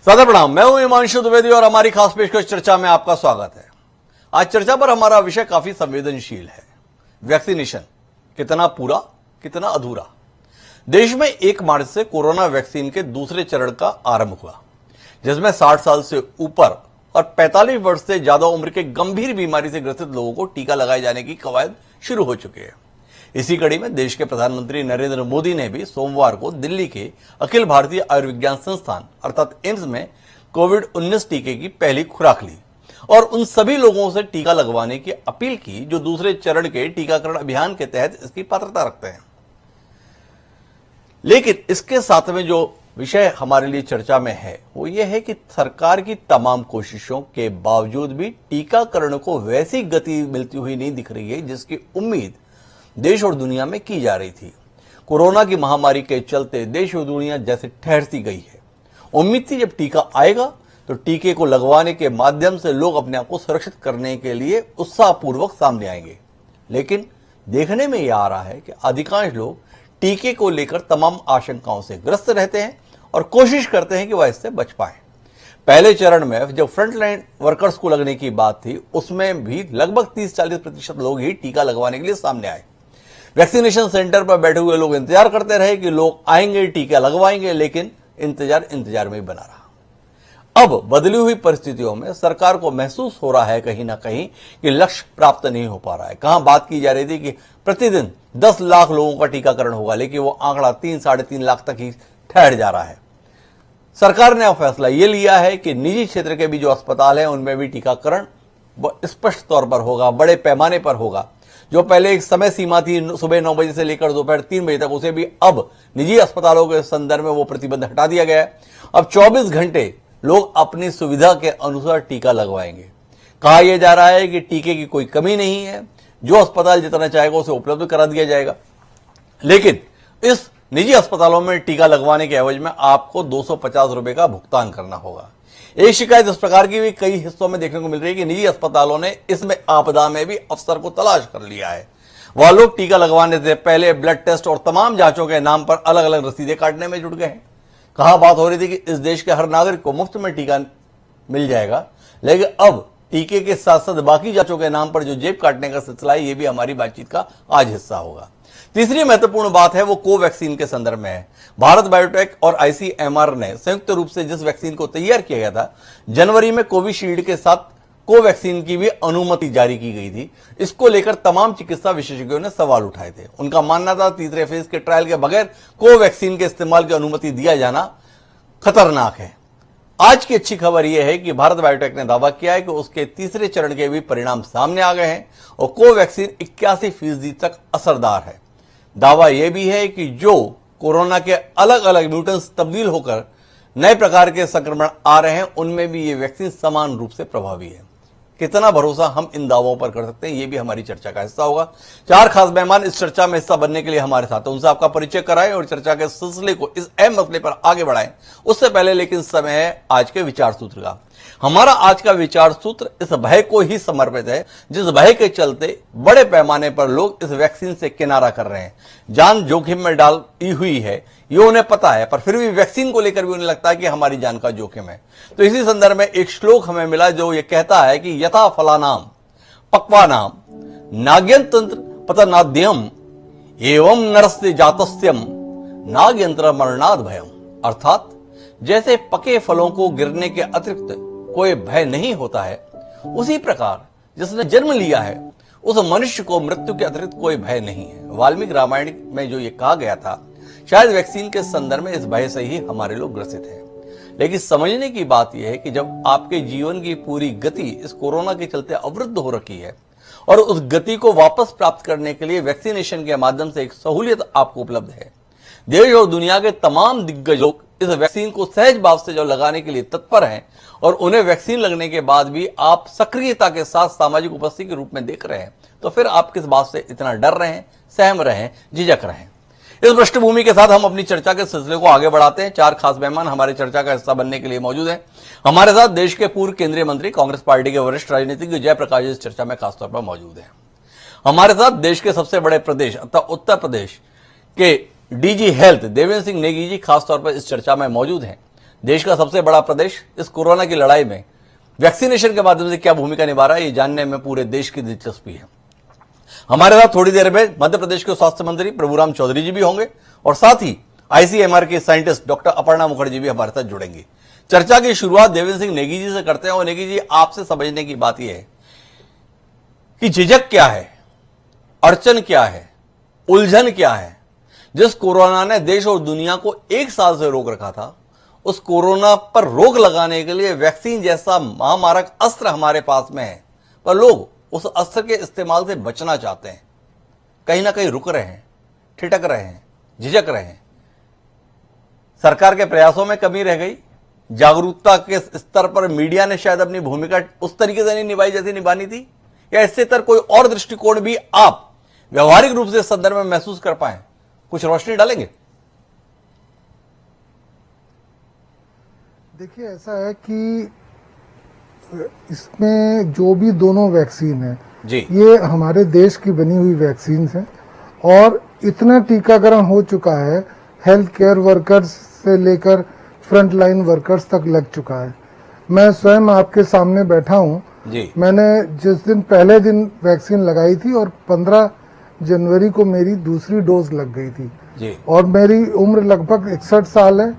सादर प्रणाम। मैं हूं हिमांशु द्विवेदी और हमारी खास पेशकश चर्चा में आपका स्वागत है। आज चर्चा पर हमारा विषय काफी संवेदनशील है। वैक्सीनेशन कितना पूरा, कितना अधूरा। देश में 1 मार्च से कोरोना वैक्सीन के दूसरे चरण का आरंभ हुआ, जिसमें 60 साल से ऊपर और 45 वर्ष से ज्यादा उम्र के गंभीर बीमारी से ग्रसित लोगों को टीका लगाए जाने की कवायद शुरू हो चुकी है। इसी कड़ी में देश के प्रधानमंत्री नरेंद्र मोदी ने भी सोमवार को दिल्ली के अखिल भारतीय आयुर्विज्ञान संस्थान अर्थात एम्स में कोविड-19 टीके की पहली खुराक ली और उन सभी लोगों से टीका लगवाने की अपील की जो दूसरे चरण के टीकाकरण अभियान के तहत इसकी पात्रता रखते हैं। लेकिन इसके साथ में जो विषय हमारे लिए चर्चा में है वो ये है कि सरकार की तमाम कोशिशों के बावजूद भी टीकाकरण को वैसी गति मिलती हुई नहीं दिख रही है जिसकी उम्मीद देश और दुनिया में की जा रही थी। कोरोना की महामारी के चलते देश और दुनिया जैसे ठहरती गई है। उम्मीद थी जब टीका आएगा तो टीके को लगवाने के माध्यम से लोग अपने आप को सुरक्षित करने के लिए उत्साहपूर्वक सामने आएंगे। लेकिन देखने में यह आ रहा है कि अधिकांश लोग टीके को लेकर तमाम आशंकाओं से ग्रस्त रहते हैं और कोशिश करते हैं कि वह इससे बच पाए। पहले चरण में जब फ्रंटलाइन वर्कर्स को लगने की बात थी उसमें भी लगभग 30-40% लोग ही टीका लगवाने के लिए सामने आए। वैक्सीनेशन सेंटर पर बैठे हुए लोग इंतजार करते रहे कि लोग आएंगे, टीका लगवाएंगे, लेकिन इंतजार में ही बना रहा। अब बदली हुई परिस्थितियों में सरकार को महसूस हो रहा है कहीं ना कहीं कि लक्ष्य प्राप्त नहीं हो पा रहा है। कहां बात की जा रही थी कि प्रतिदिन 10 लाख लोगों का टीकाकरण होगा, लेकिन वो आंकड़ा 3-3.5 लाख तक ही ठहर जा रहा है। सरकार ने अब फैसला ये लिया है कि निजी क्षेत्र के भी जो अस्पताल हैं उनमें भी टीकाकरण स्पष्ट तौर पर होगा, बड़े पैमाने पर होगा। जो पहले एक समय सीमा थी सुबह 9 बजे से लेकर दोपहर 3 बजे तक, उसे भी अब निजी अस्पतालों के संदर्भ में वो प्रतिबंध हटा दिया गया है। अब 24 घंटे लोग अपनी सुविधा के अनुसार टीका लगवाएंगे। कहा यह जा रहा है कि टीके की कोई कमी नहीं है, जो अस्पताल जितना चाहेगा उसे उपलब्ध करा दिया जाएगा। लेकिन इस निजी अस्पतालों में टीका लगवाने के एवज में आपको 250 रुपए का भुगतान करना होगा। एक शिकायत इस प्रकार की भी कई हिस्सों में देखने को मिल रही है कि निजी अस्पतालों ने इसमें आपदा में भी अफसर को तलाश कर लिया है। वह लोग टीका लगवाने से पहले ब्लड टेस्ट और तमाम जांचों के नाम पर अलग अलग रसीदें काटने में जुट गए हैं। कहा बात हो रही थी कि इस देश के हर नागरिक को मुफ्त में टीका मिल जाएगा, लेकिन अब टीके के साथ साथ बाकी जांचों के नाम पर जो जेब काटने का सिलसिला है, ये भी हमारी बातचीत का आज हिस्सा होगा। तीसरी महत्वपूर्ण बात है वो कोवैक्सीन के संदर्भ में है। भारत बायोटेक और आईसीएमआर ने संयुक्त रूप से जिस वैक्सीन को तैयार किया गया था, जनवरी में कोविशील्ड के साथ कोवैक्सीन की भी अनुमति जारी की गई थी। इसको लेकर तमाम चिकित्सा विशेषज्ञों ने सवाल उठाए थे। उनका मानना था तीसरे फेज के ट्रायल के बगैर कोवैक्सीन के इस्तेमाल की अनुमति दिया जाना खतरनाक है। आज की अच्छी खबर यह है कि भारत बायोटेक ने दावा किया है कि उसके तीसरे चरण के भी परिणाम सामने आ गए हैं और कोवैक्सीन 81% तक असरदार है। दावा यह भी है कि जो कोरोना के अलग अलग म्यूटेंट्स तब्दील होकर नए प्रकार के संक्रमण आ रहे हैं उनमें भी ये वैक्सीन समान रूप से प्रभावी है। कितना भरोसा हम इन दावों पर कर सकते हैं, ये भी हमारी चर्चा का हिस्सा होगा। 4 खास मेहमान इस चर्चा में हिस्सा बनने के लिए हमारे साथ हैं। उनसे आपका परिचय कराएं और चर्चा के सिलसिले को इस अहम मसले पर आगे बढ़ाएं। उससे पहले लेकिन समय है आज के विचार सूत्र का। हमारा आज का विचार सूत्र इस भय को ही समर्पित है जिस भय के चलते बड़े पैमाने पर लोग इस वैक्सीन से किनारा कर रहे हैं। जान जोखिम में डाली हुई है ये उन्हें पता है, पर फिर भी वैक्सीन को लेकर भी उन्हें लगता है कि हमारी जान का जोखिम है। तो इसी संदर्भ में एक श्लोक हमें मिला जो ये कहता है कि यथा फलानाम पक्वानाम नाग्यंत्र पतनाद्यम एवं नरस्ते जातस्यम नाग्यंत्र मरणाद भयम। अर्थात जैसे पके फलों को गिरने के अतिरिक्त कोई भय नहीं होता है, उसी प्रकार जिसने जन्म लिया है उस मनुष्य को मृत्यु के अतिरिक्त कोई भय नहीं है। वाल्मीकि रामायण में जो ये कहा गया था, शायद वैक्सीन के संदर्भ में इस भय से ही हमारे लोग ग्रसित हैं। लेकिन समझने की बात यह है कि जब आपके जीवन की पूरी गति इस कोरोना के चलते अवरुद्ध हो रखी है और उस गति को वापस प्राप्त करने के लिए वैक्सीनेशन के माध्यम से एक सहूलियत आपको उपलब्ध है। देश और दुनिया के तमाम दिग्गज लोग इस वैक्सीन को सहज भाव से जो लगाने के लिए तत्पर हैं और उन्हें वैक्सीन लगने के बाद भी आप सक्रियता के साथ सामाजिक उपस्थिति के रूप में देख रहे हैं, तो फिर आप किस बात से इतना डर रहे हैं, सहम रहे हैं, झिझक रहे हैं। इस पृष्ठभूमि के साथ हम अपनी चर्चा के सिलसिले को आगे बढ़ाते हैं। 4 खास मेहमान हमारे चर्चा का हिस्सा बनने के लिए मौजूद हैं। हमारे साथ देश के पूर्व केंद्रीय मंत्री, कांग्रेस पार्टी के वरिष्ठ राजनीतिज्ञ जयप्रकाश जी इस चर्चा में खासतौर पर मौजूद हैं। हमारे साथ देश के सबसे बड़े प्रदेश अर्थात उत्तर प्रदेश के डीजी हेल्थ देवेंद्र सिंह नेगी जी खासतौर पर इस चर्चा में मौजूद हैं। देश का सबसे बड़ा प्रदेश इस कोरोना की लड़ाई में वैक्सीनेशन के माध्यम से क्या भूमिका निभा रहा है, ये जानने में पूरे देश की दिलचस्पी है। हमारे साथ थोड़ी देर में मध्य प्रदेश के स्वास्थ्य मंत्री प्रभुराम चौधरी जी भी होंगे और साथ ही आईसीएमआर के साइंटिस्ट डॉक्टर अपर्णा मुखर्जी भी हमारे साथ जुड़ेंगे। चर्चा की शुरुआत देवेंद्र सिंह नेगी जी से करते हैं और नेगी जी, आपसे समझने की बात यह है कि झिझक क्या है, अड़चन क्या है, उलझन क्या है। जिस कोरोना ने देश और दुनिया को 1 साल से रोक रखा था, उस कोरोना पर रोक लगाने के लिए वैक्सीन जैसा महामारक अस्त्र हमारे पास में है, पर लोग उस अस्त्र के इस्तेमाल से बचना चाहते हैं। कहीं ना कहीं रुक रहे हैं, ठिठक रहे हैं, झिझक रहे हैं। सरकार के प्रयासों में कमी रह गई, जागरूकता के स्तर पर मीडिया ने शायद अपनी भूमिका उस तरीके से नहीं निभाई जैसी निभानी थी, या इससे तर कोई और दृष्टिकोण भी आप व्यवहारिक रूप से इस संदर्भ में महसूस कर पाए, कुछ रोशनी डालेंगे? देखिए, ऐसा है कि इसमें जो भी दोनों वैक्सीन है जी, ये हमारे देश की बनी हुई वैक्सीन है और इतना टीकाकरण हो चुका है, हेल्थ केयर वर्कर्स से लेकर फ्रंट लाइन वर्कर्स तक लग चुका है। मैं स्वयं आपके सामने बैठा हूँ, मैंने जिस दिन पहले दिन वैक्सीन लगाई थी और 15 जनवरी को मेरी दूसरी डोज लग गई थी जी। और मेरी उम्र लगभग 61 साल है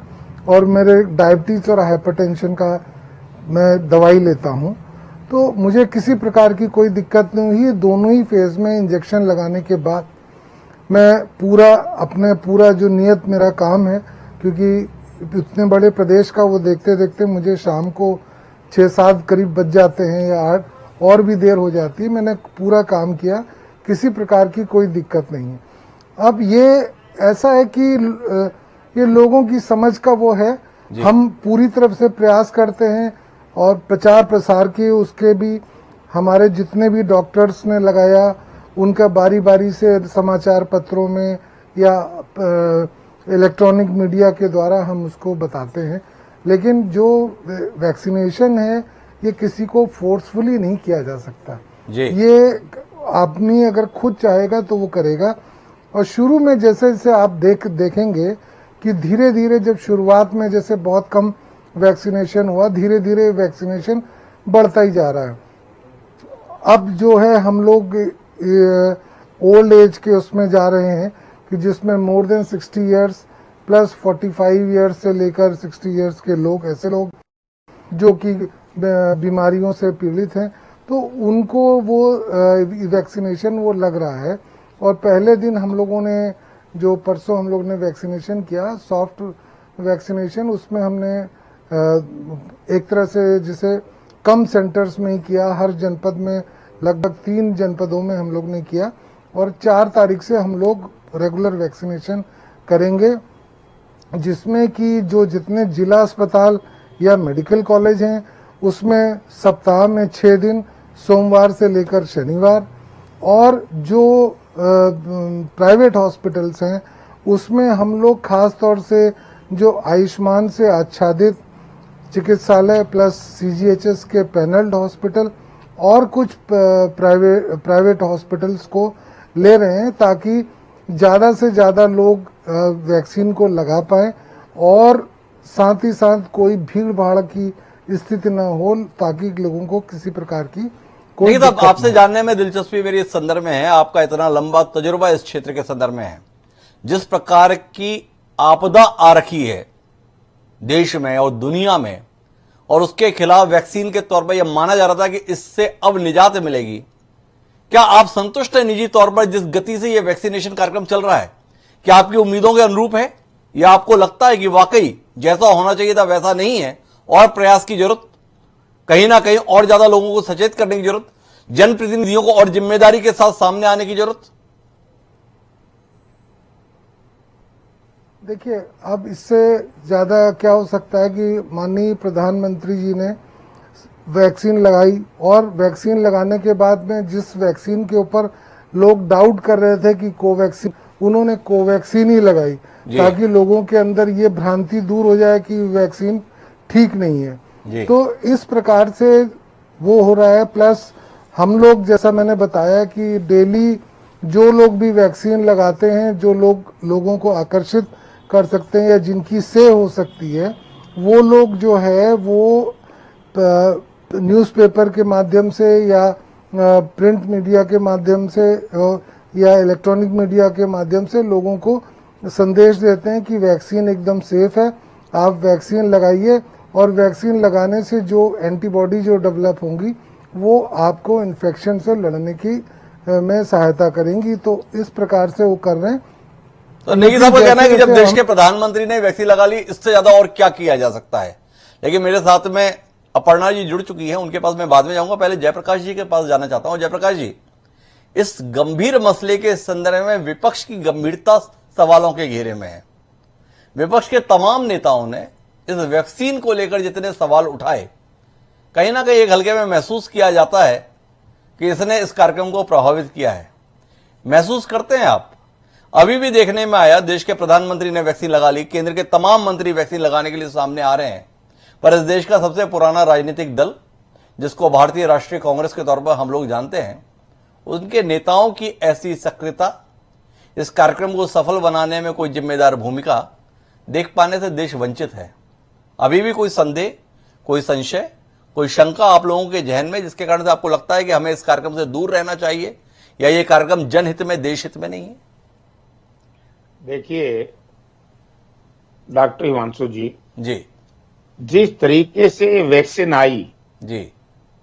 और मेरे डायबिटीज और हाइपरटेंशन का मैं दवाई लेता हूं, तो मुझे किसी प्रकार की कोई दिक्कत नहीं हुई। दोनों ही फेज में इंजेक्शन लगाने के बाद मैं पूरा जो नियत मेरा काम है, क्योंकि इतने बड़े प्रदेश का वो देखते देखते मुझे शाम को 6-7 करीब बज जाते हैं या 8 और भी देर हो जाती है, मैंने पूरा काम किया, किसी प्रकार की कोई दिक्कत नहीं है। अब ये ऐसा है कि ये लोगों की समझ का वो है, हम पूरी तरफ से प्रयास करते हैं और प्रचार प्रसार के उसके भी हमारे जितने भी डॉक्टर्स ने लगाया उनका बारी बारी से समाचार पत्रों में या इलेक्ट्रॉनिक मीडिया के द्वारा हम उसको बताते हैं। लेकिन जो वैक्सीनेशन है ये किसी को फोर्सफुली नहीं किया जा सकता जी। ये आदमी अगर खुद चाहेगा तो वो करेगा। और शुरू में जैसे जैसे आप देखेंगे कि धीरे धीरे जब शुरुआत में जैसे बहुत कम वैक्सीनेशन हुआ, धीरे धीरे वैक्सीनेशन बढ़ता ही जा रहा है। अब जो है हम लोग ओल्ड एज के उसमें जा रहे हैं कि जिसमें more than 60 years plus 45 years से लेकर 60 इयर्स के लोग, ऐसे लोग जो कि बीमारियों से पीड़ित हैं, तो उनको वो वैक्सीनेशन वो लग रहा है। और पहले दिन हम लोगों ने जो परसों हम लोग ने वैक्सीनेशन किया, सॉफ्ट वैक्सीनेशन, उसमें हमने एक तरह से जिसे कम सेंटर्स में ही किया, हर जनपद में लगभग 3 जनपदों में हम लोग ने किया और 4 तारीख से हम लोग रेगुलर वैक्सीनेशन करेंगे, जिसमें कि जो जितने जिला अस्पताल या मेडिकल कॉलेज हैं उसमें सप्ताह में 6 दिन, सोमवार से लेकर शनिवार, और जो प्राइवेट हॉस्पिटल्स हैं उसमें हम लोग खास तौर से जो आयुष्मान से आच्छादित चिकित्सालय प्लस सीजीएचएस के पैनल्ड हॉस्पिटल और कुछ प्राइवेट हॉस्पिटल्स को ले रहे हैं ताकि ज़्यादा से ज़्यादा लोग वैक्सीन को लगा पाएं और साथ ही साथ कोई भीड़ भाड़ की स्थिति न हो, ताकि लोगों को किसी प्रकार की नहीं। तो आपसे जानने में दिलचस्पी मेरी इस संदर्भ में है, आपका इतना लंबा तजुर्बा इस क्षेत्र के संदर्भ में है, जिस प्रकार की आपदा आ रखी है देश में और दुनिया में, और उसके खिलाफ वैक्सीन के तौर पर यह माना जा रहा था कि इससे अब निजात मिलेगी। क्या आप संतुष्ट हैं निजी तौर पर जिस गति से यह वैक्सीनेशन कार्यक्रम चल रहा है? क्या आपकी उम्मीदों के अनुरूप है, या आपको लगता है कि वाकई जैसा होना चाहिए था वैसा नहीं है और प्रयास की जरूरत, कहीं ना कहीं और ज्यादा लोगों को सचेत करने की जरूरत, जनप्रतिनिधियों को और जिम्मेदारी के साथ सामने आने की जरूरत? देखिए, अब इससे ज़्यादा क्या हो सकता है कि माननीय प्रधानमंत्री जी ने वैक्सीन लगाई और वैक्सीन लगाने के बाद में जिस वैक्सीन के ऊपर लोग डाउट कर रहे थे कि कोवैक्सीन, उन्होंने कोवैक्सीन ही लगाई ताकि लोगों के अंदर ये भ्रांति दूर हो जाए कि वैक्सीन ठीक नहीं है। तो इस प्रकार से वो हो रहा है। प्लस हम लोग, जैसा मैंने बताया कि डेली जो लोग भी वैक्सीन लगाते हैं, जो लोगों को आकर्षित कर सकते हैं या जिनकी से हो सकती है, वो लोग जो है वो न्यूज़पेपर के माध्यम से या प्रिंट मीडिया के माध्यम से या इलेक्ट्रॉनिक मीडिया के माध्यम से लोगों को संदेश देते हैं कि वैक्सीन एकदम सेफ है, आप वैक्सीन लगाइए, और वैक्सीन लगाने से जो एंटीबॉडी जो डेवलप होंगी वो आपको इन्फेक्शन से लड़ने की में सहायता करेंगी। तो इस प्रकार से वो कर रहे हैं। तो नेगी साहब का कहना है कि जब देश के प्रधानमंत्री ने वैक्सीन लगा ली, इससे ज्यादा और क्या किया जा सकता है। लेकिन मेरे साथ में अपर्णा जी जुड़ चुकी हैं, उनके पास मैं बाद में जाऊंगा। पहले जयप्रकाश जी के पास जाना चाहता हूं। जयप्रकाश जी, इस गंभीर मसले के संदर्भ में विपक्ष की गंभीरता सवालों के घेरे में है। विपक्ष के तमाम नेताओं ने इस वैक्सीन को लेकर जितने सवाल उठाए, कहीं ना कहीं एक हल्के में महसूस किया जाता है कि इसने इस कार्यक्रम को प्रभावित किया है। महसूस करते हैं आप? अभी भी देखने में आया, देश के प्रधानमंत्री ने वैक्सीन लगा ली, केंद्र के तमाम मंत्री वैक्सीन लगाने के लिए सामने आ रहे हैं, पर इस देश का सबसे पुराना राजनीतिक दल, जिसको भारतीय राष्ट्रीय कांग्रेस के तौर पर हम लोग जानते हैं, उनके नेताओं की ऐसी सक्रियता, इस कार्यक्रम को सफल बनाने में कोई जिम्मेदार भूमिका देख पाने से देश वंचित है। अभी भी कोई संदेह, कोई संशय, कोई शंका आप लोगों के जहन में, जिसके कारण से आपको लगता है कि हमें इस कार्यक्रम से दूर रहना चाहिए, या ये कार्यक्रम जनहित में, देश हित में नहीं है? देखिए डॉक्टर हिमांशु जी, जिस तरीके से वैक्सीन आई जी,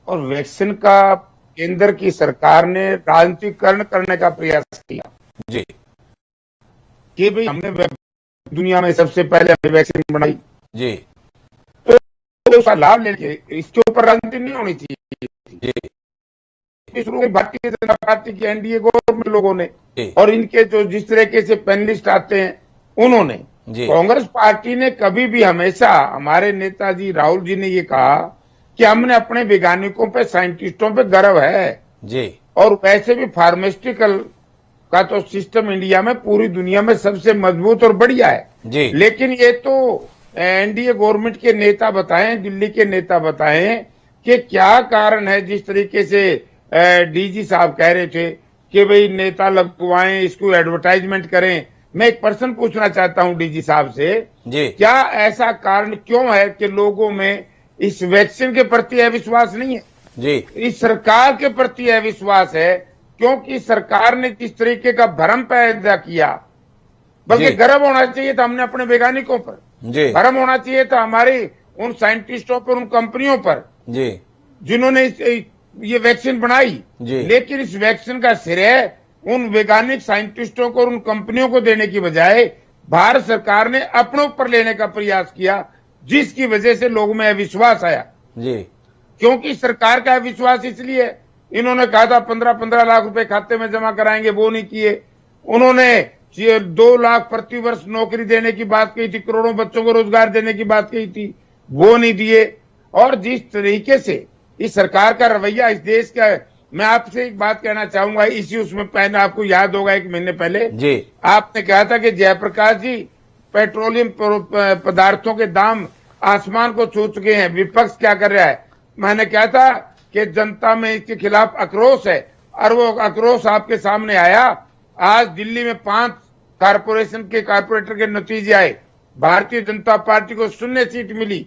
और वैक्सीन का केंद्र की सरकार ने राजनीतिकरण करने का प्रयास किया जी, कि भाई हमने दुनिया में सबसे पहले हमने वैक्सीन बनाई जी, तो उसका लाभ लेने, इसके ऊपर राजनीति नहीं होनी चाहिए जी। शुरू में भारतीय जनता पार्टी की एनडीए गवर्नमेंट लोगों ने, और इनके जो जिस तरीके से पैनलिस्ट आते हैं उन्होंने, कांग्रेस पार्टी ने कभी भी हमेशा, हमारे नेताजी राहुल जी ने ये कहा कि हमने अपने वैज्ञानिकों पे, साइंटिस्टों पे गर्व है जी। और वैसे भी फार्मास्यूटिकल का तो सिस्टम इंडिया में पूरी दुनिया में सबसे मजबूत और बढ़िया है जी। लेकिन ये तो एनडीए गवर्नमेंट के नेता बताएं, दिल्ली के नेता बताएं कि क्या कारण है। जिस तरीके से डीजी साहब कह रहे थे कि भाई नेता लगवाएं, इसको एडवर्टाइजमेंट करें। मैं एक प्रश्न पूछना चाहता हूं डीजी साहब से जी। क्या ऐसा कारण क्यों है कि लोगों में इस वैक्सीन के प्रति अविश्वास नहीं है जी, इस सरकार के प्रति अविश्वास है? क्योंकि सरकार ने जिस तरीके का भ्रम पैदा किया, बल्कि गर्व होना चाहिए था हमने अपने वैज्ञानिकों पर, भ्रम होना चाहिए था हमारे उन साइंटिस्टों पर, उन कंपनियों पर जी, जिन्होंने ये वैक्सीन बनाई। लेकिन इस वैक्सीन का श्रेय उन वैज्ञानिक साइंटिस्टों को और उन कंपनियों को देने की बजाय भारत सरकार ने अपने ऊपर लेने का प्रयास किया, जिसकी वजह से लोगों में अविश्वास आया जी। क्योंकि सरकार का अविश्वास इसलिए, इन्होंने कहा था 15-15 लाख रुपए खाते में जमा कराएंगे, वो नहीं किए। उन्होंने 2 लाख प्रति वर्ष नौकरी देने की बात कही थी, करोड़ों बच्चों को रोजगार देने की बात कही थी, वो नहीं दिए। और जिस तरीके से इस सरकार का रवैया, इस देश का, मैं आपसे एक बात कहना चाहूंगा, इसी उसमें पहले आपको याद होगा 1 महीने पहले जी, आपने कहा था कि जयप्रकाश जी, पेट्रोलियम पदार्थों के दाम आसमान को छू चुके हैं, विपक्ष क्या कर रहा है? मैंने कहा था कि जनता में इसके खिलाफ आक्रोश है, और वो आक्रोश आपके सामने आया। आज दिल्ली में 5 कारपोरेशन के कारपोरेटर के नतीजे आए, भारतीय जनता पार्टी को 0 सीट मिली।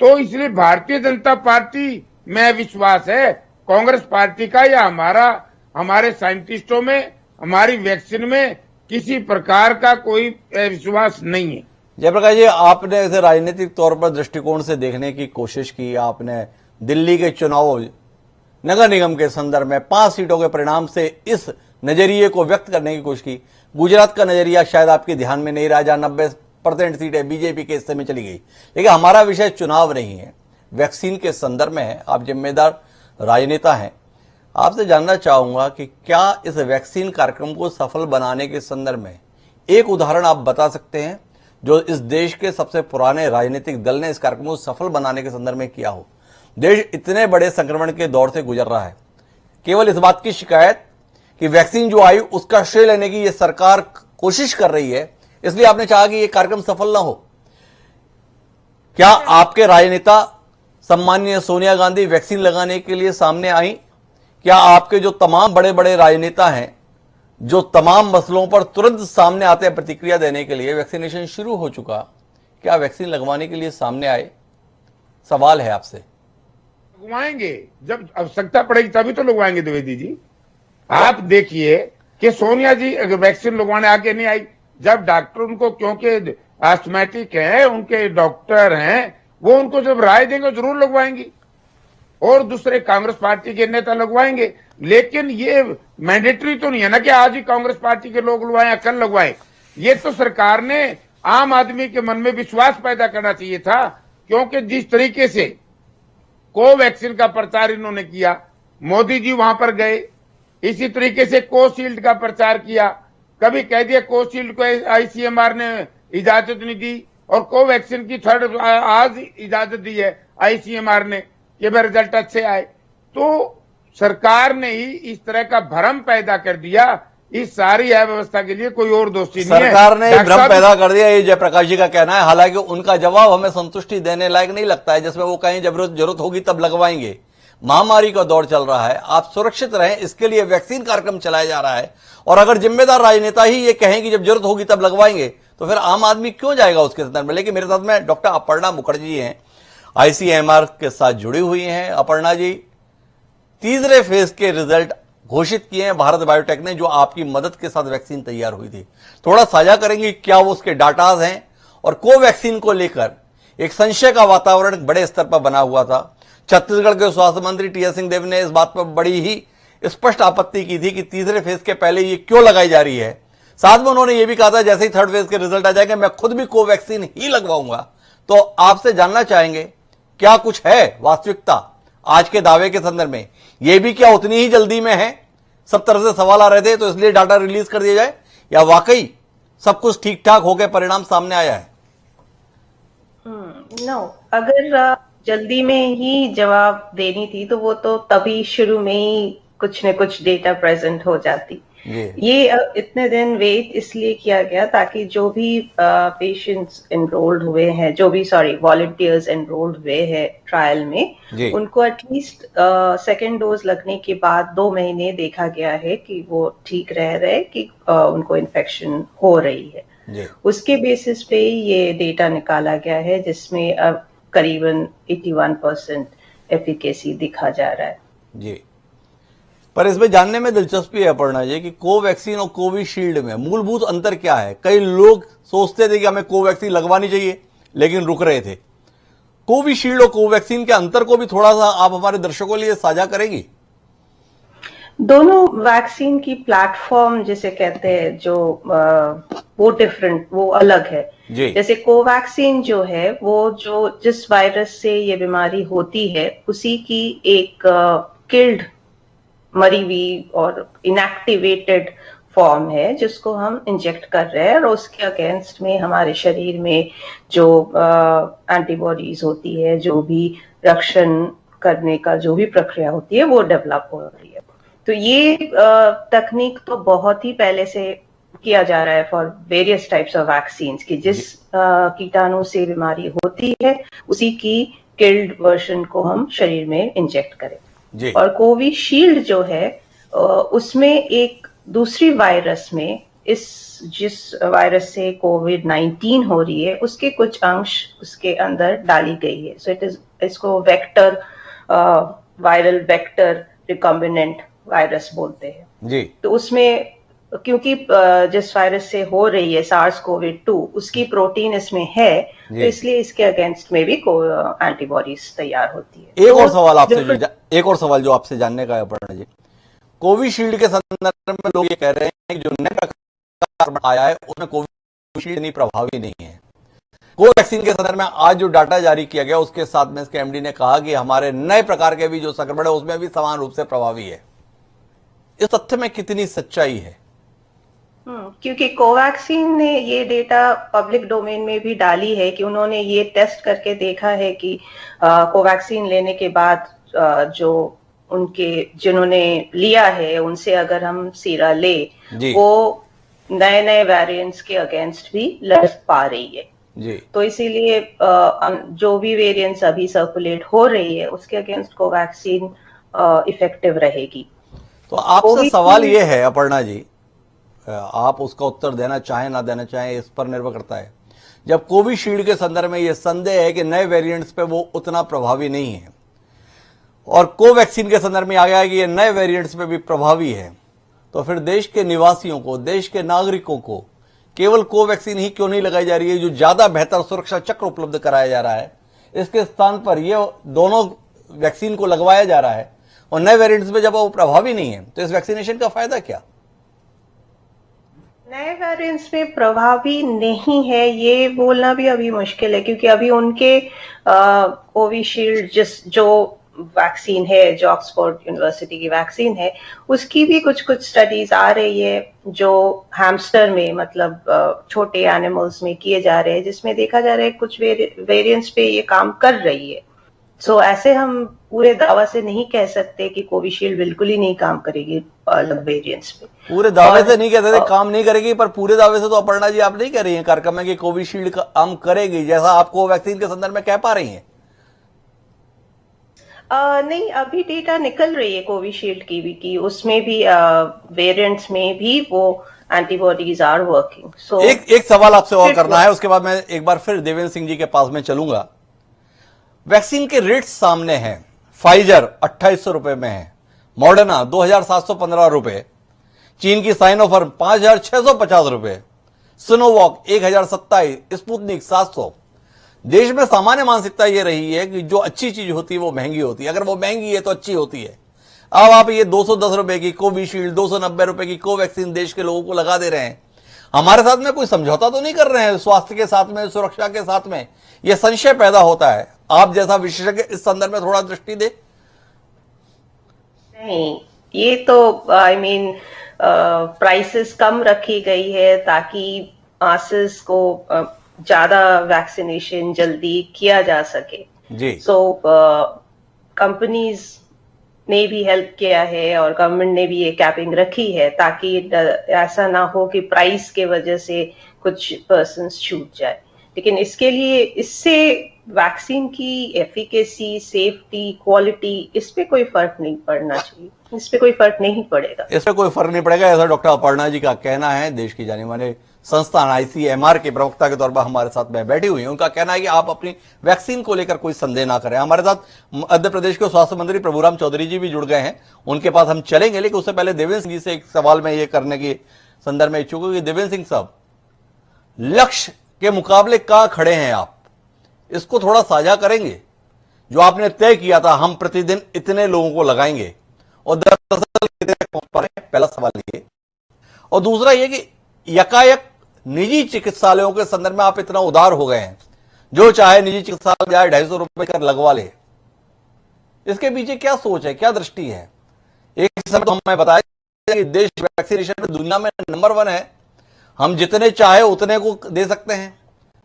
तो इसलिए भारतीय जनता पार्टी में विश्वास है, कांग्रेस पार्टी का या हमारे साइंटिस्टों में, हमारी वैक्सीन में किसी प्रकार का कोई विश्वास नहीं है। जयप्रकाश जी, आपने इसे राजनीतिक तौर पर दृष्टिकोण से देखने की कोशिश की। आपने दिल्ली के चुनाव, नगर निगम के संदर्भ में 5 सीटों के परिणाम से इस नजरिए को व्यक्त करने की कोशिश की। गुजरात का नजरिया शायद आपके ध्यान में नहीं रहा, जहां 90% सीटें बीजेपी के हिस्से में चली गई। लेकिन हमारा विषय चुनाव नहीं है, वैक्सीन के संदर्भ में है। आप जिम्मेदार राजनेता हैं, आपसे जानना चाहूंगा कि क्या इस वैक्सीन कार्यक्रम को सफल बनाने के संदर्भ में एक उदाहरण आप बता सकते हैं जो इस देश के सबसे पुराने राजनीतिक दल ने इस कार्यक्रम को सफल बनाने के संदर्भ में किया हो? देश इतने बड़े संक्रमण के दौर से गुजर रहा है, केवल इस बात की शिकायत कि वैक्सीन जो आई उसका श्रेय लेने की ये सरकार कोशिश कर रही है, इसलिए आपने चाहा कि ये कार्यक्रम सफल ना हो। क्या आपके राजनेता सम्माननीय सोनिया गांधी वैक्सीन लगाने के लिए सामने आई? क्या आपके जो तमाम बड़े बड़े राजनेता हैं, जो तमाम मसलों पर तुरंत सामने आते हैं प्रतिक्रिया देने के लिए, वैक्सीनेशन शुरू हो चुका, क्या वैक्सीन लगवाने के लिए सामने आए? सवाल है आपसे। लगवाएंगे, जब आवश्यकता पड़ेगी तभी तो लगवाएंगे द्विवेदी जी। आप देखिए कि सोनिया जी अगर वैक्सीन लगवाने आगे नहीं आई, जब डॉक्टर उनको, क्योंकि एस्थमेटिक है, उनके डॉक्टर हैं, वो उनको जब राय देंगे जरूर लगवाएंगी, और दूसरे कांग्रेस पार्टी के नेता लगवाएंगे। लेकिन ये मैंडेटरी तो नहीं है ना कि आज ही कांग्रेस पार्टी के लोग लगवाएं या कल लगवाएं। ये तो सरकार ने आम आदमी के मन में विश्वास पैदा करना चाहिए था, क्योंकि जिस तरीके से कोवैक्सीन का प्रचार इन्होंने किया, मोदी जी वहां पर गए, इसी तरीके से कोशील्ड का प्रचार किया, कभी कह दिया कोशील्ड को आईसीएमआर ने इजाजत नहीं दी, और कोवैक्सीन की थर्ड आज इजाजत दी है आईसीएमआर ने कि भाई रिजल्ट अच्छे आए। तो सरकार ने ही इस तरह का भ्रम पैदा कर दिया। इस सारी अव्यवस्था के लिए कोई और दोषी नहीं है, सरकार ने भ्रम पैदा कर दिया, ये जयप्रकाश जी का कहना है। हालांकि उनका जवाब हमें संतुष्टि देने लायक नहीं लगता है, जिसमें वो कहें जरूरत होगी तब लगवाएंगे। महामारी का दौर चल रहा है, आप सुरक्षित रहें, इसके लिए वैक्सीन कार्यक्रम चलाया जा रहा है। और अगर जिम्मेदार राजनेता ही ये कहें कि जब जरूरत होगी तब लगवाएंगे, तो फिर आम आदमी क्यों जाएगा उसके संदर्भ में? लेकिन मेरे साथ में डॉक्टर अपर्णा मुखर्जी हैं, आईसीएमआर के साथ जुड़ी हुई हैं। अपर्णा जी, तीसरे फेज के रिजल्ट घोषित किए हैं भारत बायोटेक ने, जो आपकी मदद के साथ वैक्सीन तैयार हुई थी। थोड़ा साझा करेंगे क्या वो उसके डाटाज हैं? और कोवैक्सीन को लेकर एक संशय का वातावरण बड़े स्तर पर बना हुआ था। छत्तीसगढ़ के स्वास्थ्य मंत्री टी.एस. सिंहदेव ने इस बात पर बड़ी ही स्पष्ट आपत्ति की थी कि तीसरे फेज के पहले ये क्यों लगाई जा रही है। साथ में उन्होंने ये भी कहा था जैसे ही थर्ड फेज के रिजल्ट आ जाएंगे मैं खुद भी कोवैक्सीन ही लगवाऊंगा। तो आपसे जानना चाहेंगे क्या कुछ है वास्तविकता आज के दावे के संदर्भ में? ये भी क्या उतनी ही जल्दी में है? सब तरह से सवाल आ रहे थे तो इसलिए डाटा रिलीज कर दिया जाए, या वाकई सब कुछ ठीक ठाक होकर परिणाम सामने आया है? नो, अगर जल्दी में ही जवाब देनी थी तो वो तो तभी शुरू में ही कुछ न कुछ डेटा प्रेजेंट हो जाती। ये इतने दिन वेट इसलिए किया गया ताकि जो भी पेशेंट्स एनरोल्ड हुए हैं, वॉलंटियर्स एनरोल्ड हुए हैं ट्रायल में, उनको एटलीस्ट सेकेंड डोज लगने के बाद 2 महीने देखा गया है कि वो ठीक रह रहे, कि उनको इन्फेक्शन हो रही है। उसके बेसिस पे ये डेटा निकाला गया है, जिसमें अब करीबन 81% एफिकेसी दिखा जा रहा है। जी, पर इसमें जानने में दिलचस्पी है अपर्णा जी कि कोवैक्सीन और कोविशील्ड में मूलभूत अंतर क्या है? कई लोग सोचते थे कि हमें कोवैक्सीन लगवानी चाहिए, लेकिन रुक रहे थे। कोविशील्ड और कोवैक्सीन के अंतर को भी थोड़ा सा आप हमारे दर्शकों के लिए साझा करेंगी? दोनों वैक्सीन की प्लेटफॉर्म जिसे कहते हैं, जो वो डिफरेंट, वो अलग है। जैसे कोवैक्सीन जो है, वो जो जिस वायरस से ये बीमारी होती है उसी की एक किल्ड, मरी हुई और इनएक्टिवेटेड फॉर्म है, जिसको हम इंजेक्ट कर रहे हैं, और उसके अगेंस्ट में हमारे शरीर में जो एंटीबॉडीज होती है, जो भी रक्षण करने का जो भी प्रक्रिया होती है, वो डेवलप हो रही है। तो ये तकनीक तो बहुत ही पहले से किया जा रहा है for various types of vaccines, कि जिस कीटाणु से बीमारी होती है उसी की किल्ड वर्जन को हम शरीर में इंजेक्ट करें। और कोविशील्ड जो है, उसमें एक दूसरी वायरस में, जिस वायरस से कोविड-19 हो रही है, उसके कुछ अंश उसके अंदर डाली गई है। सो इसको vector, viral vector recombinant virus बोलते हैं जी। तो उसमें क्योंकि जिस वायरस से हो रही है SARS-CoV-2, उसकी प्रोटीन इसमें है, तो इसलिए इसके अगेंस्ट में भी एंटीबॉडीज तैयार होती है। एक और सवाल जो आपसे जानने का है अपर्णा जी, कोविशील्ड के संदर्भ में लोग ये कह रहे हैं कि जो नया प्रकार आया है उसमें कोविशील्ड इतनी प्रभावी नहीं है। कोवैक्सीन के संदर्भ में आज जो डाटा जारी किया गया उसके साथ में इसके एमडी ने कहा कि हमारे नए प्रकार के भी जो संक्रमण है उसमें भी समान रूप से प्रभावी है। इस तथ्य में कितनी सच्चाई है? क्योंकि कोवैक्सीन ने ये डेटा पब्लिक डोमेन में भी डाली है कि उन्होंने ये टेस्ट करके देखा है कि कोवैक्सीन लेने के बाद जो जिन्होंने लिया है उनसे अगर हम सीरा ले, वो नए नए वेरिएंट्स के अगेंस्ट भी लड़ पा रही है जी। तो इसीलिए जो भी वेरिएंट्स अभी सर्कुलेट हो रही है उसके अगेंस्ट कोवैक्सीन इफेक्टिव रहेगी। तो आपसे सवाल ये है अपर्णा जी, आप उसका उत्तर देना चाहें ना देना चाहें इस पर निर्भर करता है। जब कोविशील्ड के संदर्भ में यह संदेह है कि नए वेरिएंट्स पे वो उतना प्रभावी नहीं है, और कोवैक्सीन के संदर्भ में आ गया है कि ये नए वेरिएंट्स पे भी प्रभावी है, तो फिर देश के निवासियों को, देश के नागरिकों को केवल कोवैक्सीन ही क्यों नहीं लगाई जा रही है, जो ज्यादा बेहतर सुरक्षा चक्र उपलब्ध कराया जा रहा है? इसके स्थान पर ये दोनों वैक्सीन को लगवाया जा रहा है, और नए वेरिएंट्स में जब वो प्रभावी नहीं है तो इस वैक्सीनेशन का फायदा क्या? नए वेरिएंट्स में प्रभावी नहीं है ये बोलना भी अभी मुश्किल है, क्योंकि अभी उनके कोविशील्ड जो वैक्सीन है, जो ऑक्सफोर्ड यूनिवर्सिटी की वैक्सीन है, उसकी भी कुछ स्टडीज आ रही है जो हैमस्टर में, मतलब छोटे एनिमल्स में किए जा रहे हैं, जिसमें देखा जा रहा है कुछ वेरिएंट्स पे ये काम कर रही है। सो ऐसे हम पूरे दावा से नहीं कह सकते कि कोविशील्ड बिल्कुल ही नहीं काम करेगी अलग वेरिएंट्स पे। पूरे दावे से नहीं कहते काम नहीं करेगी, पर पूरे दावे से तो अपर्णा जी आप नहीं कह रही हैं कार्यक्रम में कि कोविशील्ड काम करेगी, जैसा आप कोवैक्सीन के संदर्भ में कह पा रही हैं। नहीं, अभी डेटा निकल रही है कोविशील्ड की भी, कि उसमें भी वेरिएंट्स में भी वो एंटीबॉडीज आर वर्किंग। सो एक सवाल आपसे और करना है, उसके बाद मैं एक बार फिर देवेंद्र सिंह जी के पास में चलूंगा। वैक्सीन के रेट्स सामने हैं। फाइजर 2800 रुपए में है, मॉडर्ना 2715 रुपए, चीन की साइनोफार्म 5650 रुपए, सिनोवॉक 1027, स्पुतनिक 700। देश में सामान्य मानसिकता यह रही है कि जो अच्छी चीज होती है वो महंगी होती है, अगर वो महंगी है तो अच्छी होती है। अब आप ये 210 रुपए की कोविशील्ड, 290 रुपए की कोवैक्सीन देश के लोगों को लगा दे रहे हैं। हमारे साथ में कोई समझौता तो नहीं कर रहे हैं स्वास्थ्य के साथ में, सुरक्षा के साथ में? यह संशय पैदा होता है। आप जैसा विशेषज्ञ इस संदर्भ में थोड़ा दृष्टि दे। नहीं, ये तो आई मीन प्राइसेस कम रखी गई है ताकि मासेस को ज्यादा वैक्सीनेशन जल्दी किया जा सके जी। सो कंपनीज ने भी हेल्प किया है और गवर्नमेंट ने भी ये कैपिंग रखी है ताकि ऐसा ना हो कि प्राइस के वजह से कुछ पर्सन्स छूट जाए। लेकिन इसके लिए, इससे वैक्सीन की एफिकेसी, सेफ्टी, क्वालिटी, इस पे कोई फर्क नहीं पड़ना चाहिए। इस पे कोई फर्क नहीं पड़ेगा। इस पे कोई फर्क नहीं पड़ेगा, ऐसा डॉक्टर अपर्णा जी का कहना है। देश की जाने माने संस्थान ICMR के प्रवक्ता के तौर पर हमारे साथ में बैठी हुई है। उनका कहना है कि आप अपनी वैक्सीन को लेकर कोई संदेह ना करें। हमारे साथ मध्य प्रदेश के स्वास्थ्य मंत्री प्रभुराम चौधरी जी भी जुड़ गए हैं, उनके पास हम चलेंगे। लेकिन उससे पहले देवेंद्र सिंह जी से एक सवाल में ये करने के संदर्भ में इच्छुक हूं कि देवेंद्र सिंह साहब, लक्ष्य के मुकाबले कहां खड़े हैं आप? इसको थोड़ा साझा करेंगे। जो आपने तय किया था हम प्रतिदिन इतने लोगों को लगाएंगे, और दरअसल कितने पहुंच पा रहे हैं, पहला सवाल ये। और दूसरा ये कि यकायक निजी चिकित्सालयों के संदर्भ में आप इतना उदार हो गए हैं, जो चाहे निजी चिकित्सालय जाए 250 रुपए कर लगवा ले। इसके पीछे क्या सोच है, क्या दृष्टि है? एक समय तो हमें बताया कि देश वैक्सीनेशन में दुनिया में नंबर 1 है, हम जितने चाहे उतने को दे सकते हैं।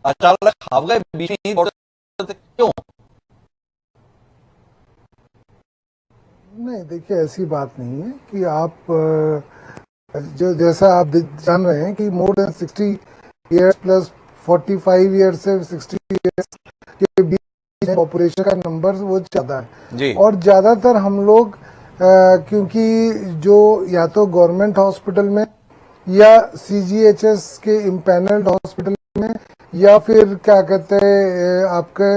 अचानक हाफ गए बीच में ही, क्यों? नहीं, देखिए ऐसी बात नहीं है कि आप जो जैसा आप जान रहे हैं कि more than 60 years plus 45 years से 60 इयर्स के बीच पॉपुलेशन का नंबर वो ज्यादा है जी। और ज्यादातर हम लोग क्योंकि जो या तो गवर्नमेंट हॉस्पिटल में या CGHS के इम्पैनल्ड हॉस्पिटल में या फिर क्या कहते हैं आपके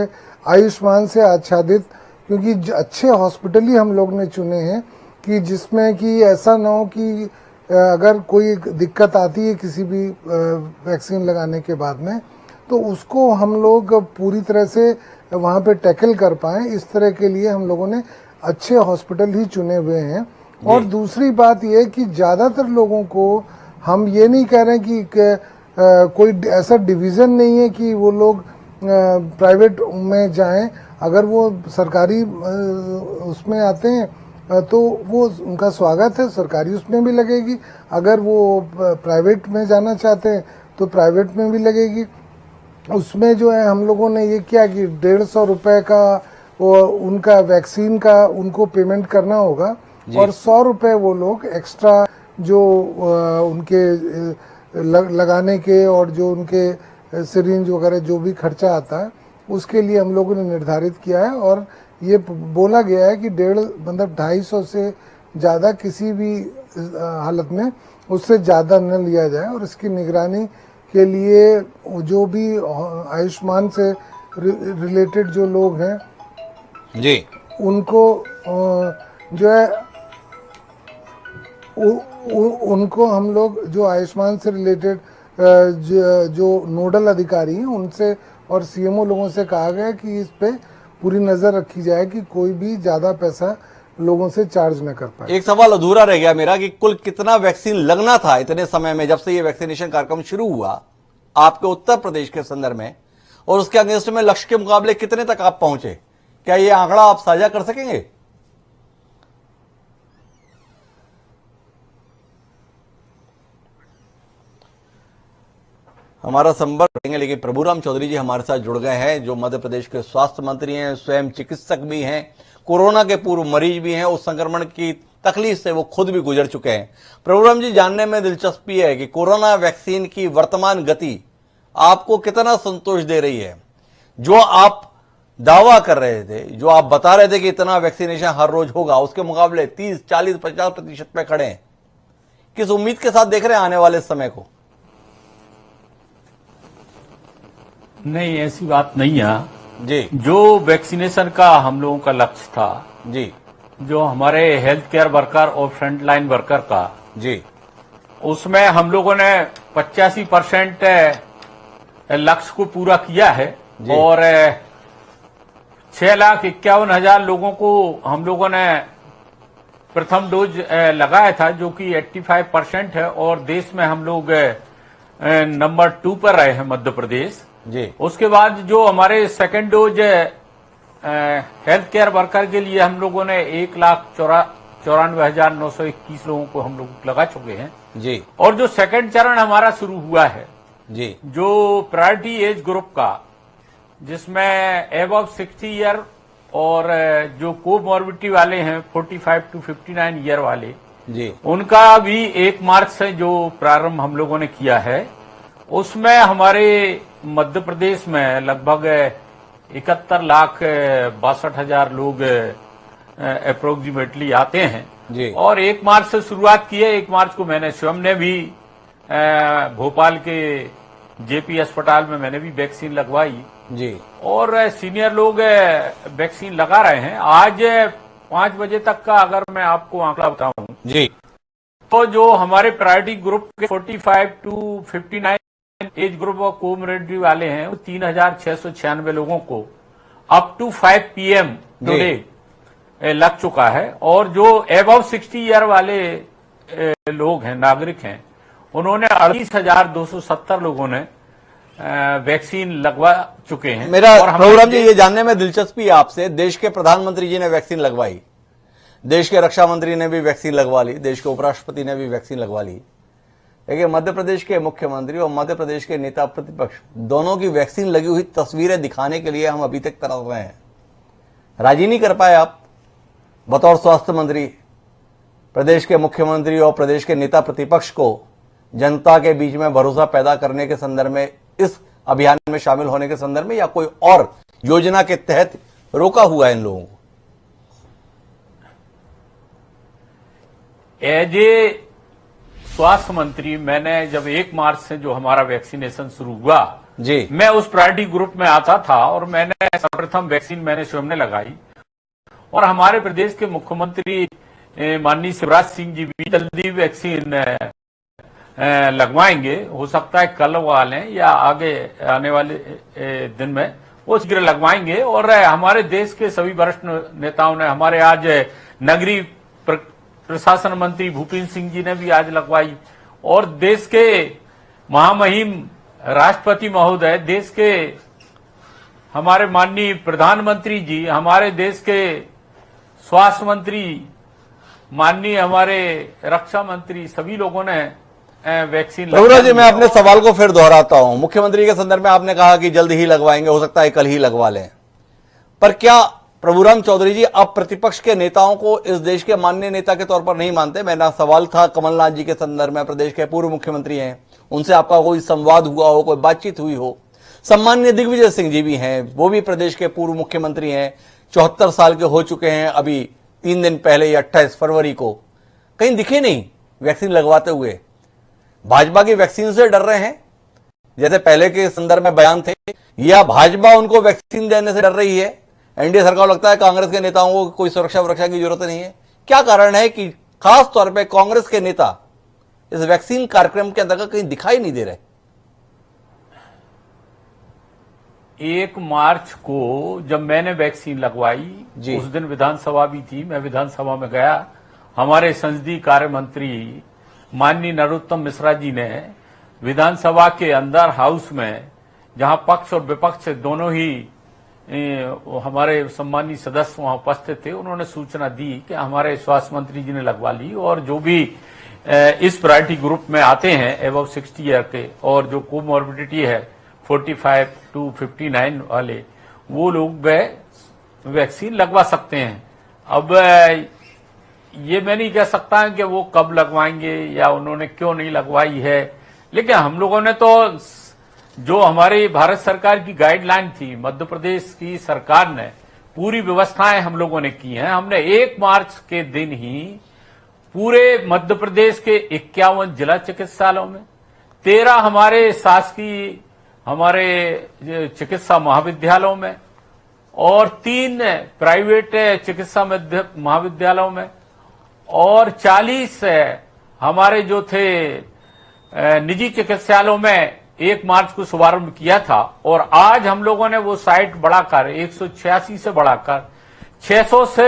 आयुष्मान से आच्छादित, क्योंकि अच्छे हॉस्पिटल ही हम लोग ने चुने हैं कि जिसमें कि ऐसा ना हो कि अगर कोई दिक्कत आती है किसी भी वैक्सीन लगाने के बाद में, तो उसको हम लोग पूरी तरह से वहाँ पे टैकल कर पाएं। इस तरह के लिए हम लोगों ने अच्छे हॉस्पिटल ही चुने हुए हैं। और दूसरी बात यह कि ज़्यादातर लोगों को हम ये नहीं कह रहे हैं कि कोई ऐसा डिवीज़न नहीं है कि वो लोग प्राइवेट में जाएं। अगर वो सरकारी उसमें आते हैं तो वो उनका स्वागत है, सरकारी उसमें भी लगेगी। अगर वो प्राइवेट में जाना चाहते हैं तो प्राइवेट में भी लगेगी। उसमें जो है हम लोगों ने ये किया कि 150 रुपए का वो उनका वैक्सीन का उनको पेमेंट करना होगा और 100 रुपए वो लोग एक्स्ट्रा जो उनके लगाने के और जो उनके सिरिंज वगैरह जो भी खर्चा आता है उसके लिए हम लोगों ने निर्धारित किया है। और ये बोला गया है कि 250 से ज़्यादा किसी भी हालत में उससे ज़्यादा न लिया जाए और इसकी निगरानी के लिए जो भी आयुष्मान से रिलेटेड जो लोग हैं जी, उनको जो है उनको हम लोग जो आयुष्मान से रिलेटेड जो नोडल अधिकारी हैं उनसे और सीएमओ लोगों से कहा गया कि इस पे पूरी नजर रखी जाए कि कोई भी ज्यादा पैसा लोगों से चार्ज न कर पाए। एक सवाल अधूरा रह गया मेरा कि कुल कितना वैक्सीन लगना था इतने समय में, जब से ये वैक्सीनेशन कार्यक्रम शुरू हुआ आपके उत्तर प्रदेश के संदर्भ में, और उसके अगेंस्ट में लक्ष्य के मुकाबले कितने तक आप पहुंचे? क्या ये आंकड़ा आप साझा कर सकेंगे? हमारा संपर्क करेंगे, लेकिन प्रभुराम चौधरी जी हमारे साथ जुड़ गए हैं, जो मध्य प्रदेश के स्वास्थ्य मंत्री हैं, स्वयं चिकित्सक भी हैं, कोरोना के पूर्व मरीज भी हैं, उस संक्रमण की तकलीफ से वो खुद भी गुजर चुके हैं। प्रभुराम जी, जानने में दिलचस्पी है कि कोरोना वैक्सीन की वर्तमान गति आपको कितना संतोष दे रही है? जो आप दावा कर रहे थे, जो आप बता रहे थे कि इतना वैक्सीनेशन हर रोज होगा, उसके मुकाबले 30, 40, 50% पे खड़े हैं। किस उम्मीद के साथ देख रहे हैं आने वाले समय को? नहीं, ऐसी बात नहीं है जी। जो वैक्सीनेशन का हम लोगों का लक्ष्य था जी, जो हमारे हेल्थ केयर वर्कर और फ्रंट लाइन वर्कर का जी, उसमें हम लोगों ने 85% लक्ष्य को पूरा किया है और 6,51,000 लोगों को हम लोगों ने प्रथम डोज लगाया था, जो कि 85% है, और देश में हम लोग नंबर 2 पर रहे हैं, मध्य प्रदेश जी। उसके बाद जो हमारे second dose health care worker के लिए हम लोगों ने 1,94,921 लोगों को हम लोग लगा चुके हैं जी। और जो सेकेंड चरण हमारा शुरू हुआ है जी, जो प्रायोरिटी एज ग्रुप का, जिसमें एबव 60 ईयर और जो कोमॉर्बिडिटी वाले हैं 45 to 59 ईयर वाले जी, उनका भी 1 मार्च से जो प्रारंभ हम लोगों ने किया है, उसमें हमारे मध्य प्रदेश में लगभग 71,62,000 लोग अप्रोक्सीमेटली आते हैं जी। और 1 मार्च से शुरुआत की है। 1 मार्च को मैंने स्वयं ने भी भोपाल के जेपी अस्पताल में मैंने भी वैक्सीन लगवाई जी, और सीनियर लोग वैक्सीन लगा रहे हैं। आज 5 बजे तक का अगर मैं आपको आंकड़ा बताऊं जी, तो जो हमारे प्रायोरिटी ग्रुप के 45 to 59 एज ग्रुप और कोमोर्बिडिटी वाले हैं, वो 3,696 लोगों को अप टू 5 PM टुडे लग चुका है, और जो एबव 60 ईयर वाले लोग हैं, नागरिक हैं, उन्होंने 38,270 लोगों ने वैक्सीन लगवा चुके हैं। मेरा प्रभुराम जी, ये जानने में दिलचस्पी है आपसे, देश के प्रधानमंत्री जी ने वैक्सीन लगवाई, देश के रक्षा मंत्री ने भी वैक्सीन लगवा ली, देश के उपराष्ट्रपति ने भी वैक्सीन लगवा ली, लेकिन मध्य प्रदेश के मुख्यमंत्री और मध्य प्रदेश के नेता प्रतिपक्ष दोनों की वैक्सीन लगी हुई तस्वीरें दिखाने के लिए हम अभी तक तरस रहे हैं। राजी नहीं कर पाए आप बतौर स्वास्थ्य मंत्री, प्रदेश के मुख्यमंत्री और प्रदेश के नेता प्रतिपक्ष को जनता के बीच में भरोसा पैदा करने के संदर्भ में, इस अभियान में शामिल होने के संदर्भ में, या कोई और योजना के तहत रोका हुआ है इन लोगों को? एज ए स्वास्थ्य मंत्री मैंने जब 1 मार्च से जो हमारा वैक्सीनेशन शुरू हुआ जी, मैं उस प्रायोरिटी ग्रुप में आता था और मैंने सर्वप्रथम वैक्सीन मैंने स्वयं ने लगाई, और हमारे प्रदेश के मुख्यमंत्री माननीय शिवराज सिंह जी भी जल्दी वैक्सीन लगवाएंगे। हो सकता है कल वो आ लें या आगे आने वाले दिन में वो शीघ्र लगवाएंगे। और हमारे देश के सभी वरिष्ठ नेताओं ने, हमारे आज नगरीय प्रशासन मंत्री भूपेंद्र सिंह जी ने भी आज लगवाई, और देश के महामहिम राष्ट्रपति महोदय, देश के हमारे माननीय प्रधानमंत्री जी, हमारे देश के स्वास्थ्य मंत्री, माननीय हमारे रक्षा मंत्री, सभी लोगों ने वैक्सीन प्रभुराम जी, मैं अपने सवाल को फिर दोहराता हूं। मुख्यमंत्री के संदर्भ में आपने कहा कि जल्द ही लगवाएंगे, हो सकता है कल ही लगवा लें, पर क्या प्रभुराम चौधरी जी अब प्रतिपक्ष के नेताओं को इस देश के माननीय नेता के तौर पर नहीं मानते? मेरा सवाल था कमलनाथ जी के संदर्भ में, प्रदेश के पूर्व मुख्यमंत्री हैं, उनसे आपका कोई संवाद हुआ हो, कोई बातचीत हुई हो? सम्मान्य दिग्विजय सिंह जी भी हैं, वो भी प्रदेश के पूर्व मुख्यमंत्री हैं, 74 साल के हो चुके हैं, अभी 3 दिन पहले 28 फरवरी को कहीं दिखे नहीं वैक्सीन लगवाते हुए। भाजपा की वैक्सीन से डर रहे हैं जैसे पहले के संदर्भ में बयान थे, या भाजपा उनको वैक्सीन देने से डर रही है? एनडीए सरकार लगता है कांग्रेस के नेताओं को कोई सुरक्षा की जरूरत नहीं है। क्या कारण है कि खास तौर पे कांग्रेस के नेता इस वैक्सीन कार्यक्रम के अंतर्गत कहीं दिखाई नहीं दे रहे? 1 मार्च को जब मैंने वैक्सीन लगवाई, उस दिन विधानसभा भी थी, मैं विधानसभा में गया। हमारे संसदीय कार्य मंत्री माननीय नरोत्तम मिश्रा जी ने विधानसभा के अंदर हाउस में, जहां पक्ष और विपक्ष दोनों ही हमारे सम्मानीय सदस्य वहां उपस्थित थे, उन्होंने सूचना दी कि हमारे स्वास्थ्य मंत्री जी ने लगवा ली और जो भी इस प्रायोरिटी ग्रुप में आते हैं एबव 60 ईयर के और जो कोमॉर्बिडिटी है 45 to 59 वाले, वो लोग वैक्सीन लगवा सकते हैं। अब ये मैं नहीं कह सकता कि वो कब लगवाएंगे या उन्होंने क्यों नहीं लगवाई है, लेकिन हम लोगों ने तो जो हमारी भारत सरकार की गाइडलाइन थी, मध्य प्रदेश की सरकार ने पूरी व्यवस्थाएं हम लोगों ने की हैं। हमने 1 मार्च के दिन ही पूरे मध्य प्रदेश के 51 जिला चिकित्सालयों में, 13 हमारे शासकीय हमारे चिकित्सा महाविद्यालयों में और 3 प्राइवेट चिकित्सा महाविद्यालयों में और 40 हमारे जो थे निजी चिकित्सालयों में 1 मार्च को शुभारंभ किया था। और आज हम लोगों ने वो साइट बढ़ाकर 186 से बढ़ाकर 600 से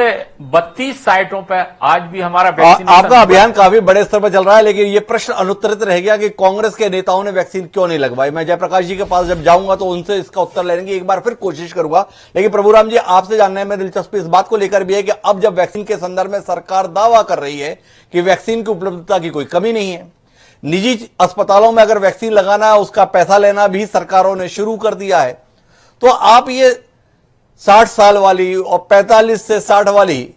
32 साइटों पर आज भी हमारा वैक्सीन। आपका अभियान काफी बड़े स्तर पर चल रहा है, लेकिन ये प्रश्न अनुत्तरित रह गया कि कांग्रेस के नेताओं ने वैक्सीन क्यों नहीं लगवाई। मैं जयप्रकाश जी के पास जब जाऊंगा तो उनसे इसका उत्तर लेने की एक बार फिर कोशिश करूंगा, लेकिन प्रभुराम जी आपसे जानने में दिलचस्पी इस बात को लेकर भी है कि अब जब वैक्सीन के संदर्भ में सरकार दावा कर रही है कि वैक्सीन की उपलब्धता की कोई कमी नहीं है, निजी अस्पतालों में अगर वैक्सीन लगाना है उसका पैसा लेना भी सरकारों ने शुरू कर दिया है, तो आप ये 60 साल वाली और 45 से 60 वाली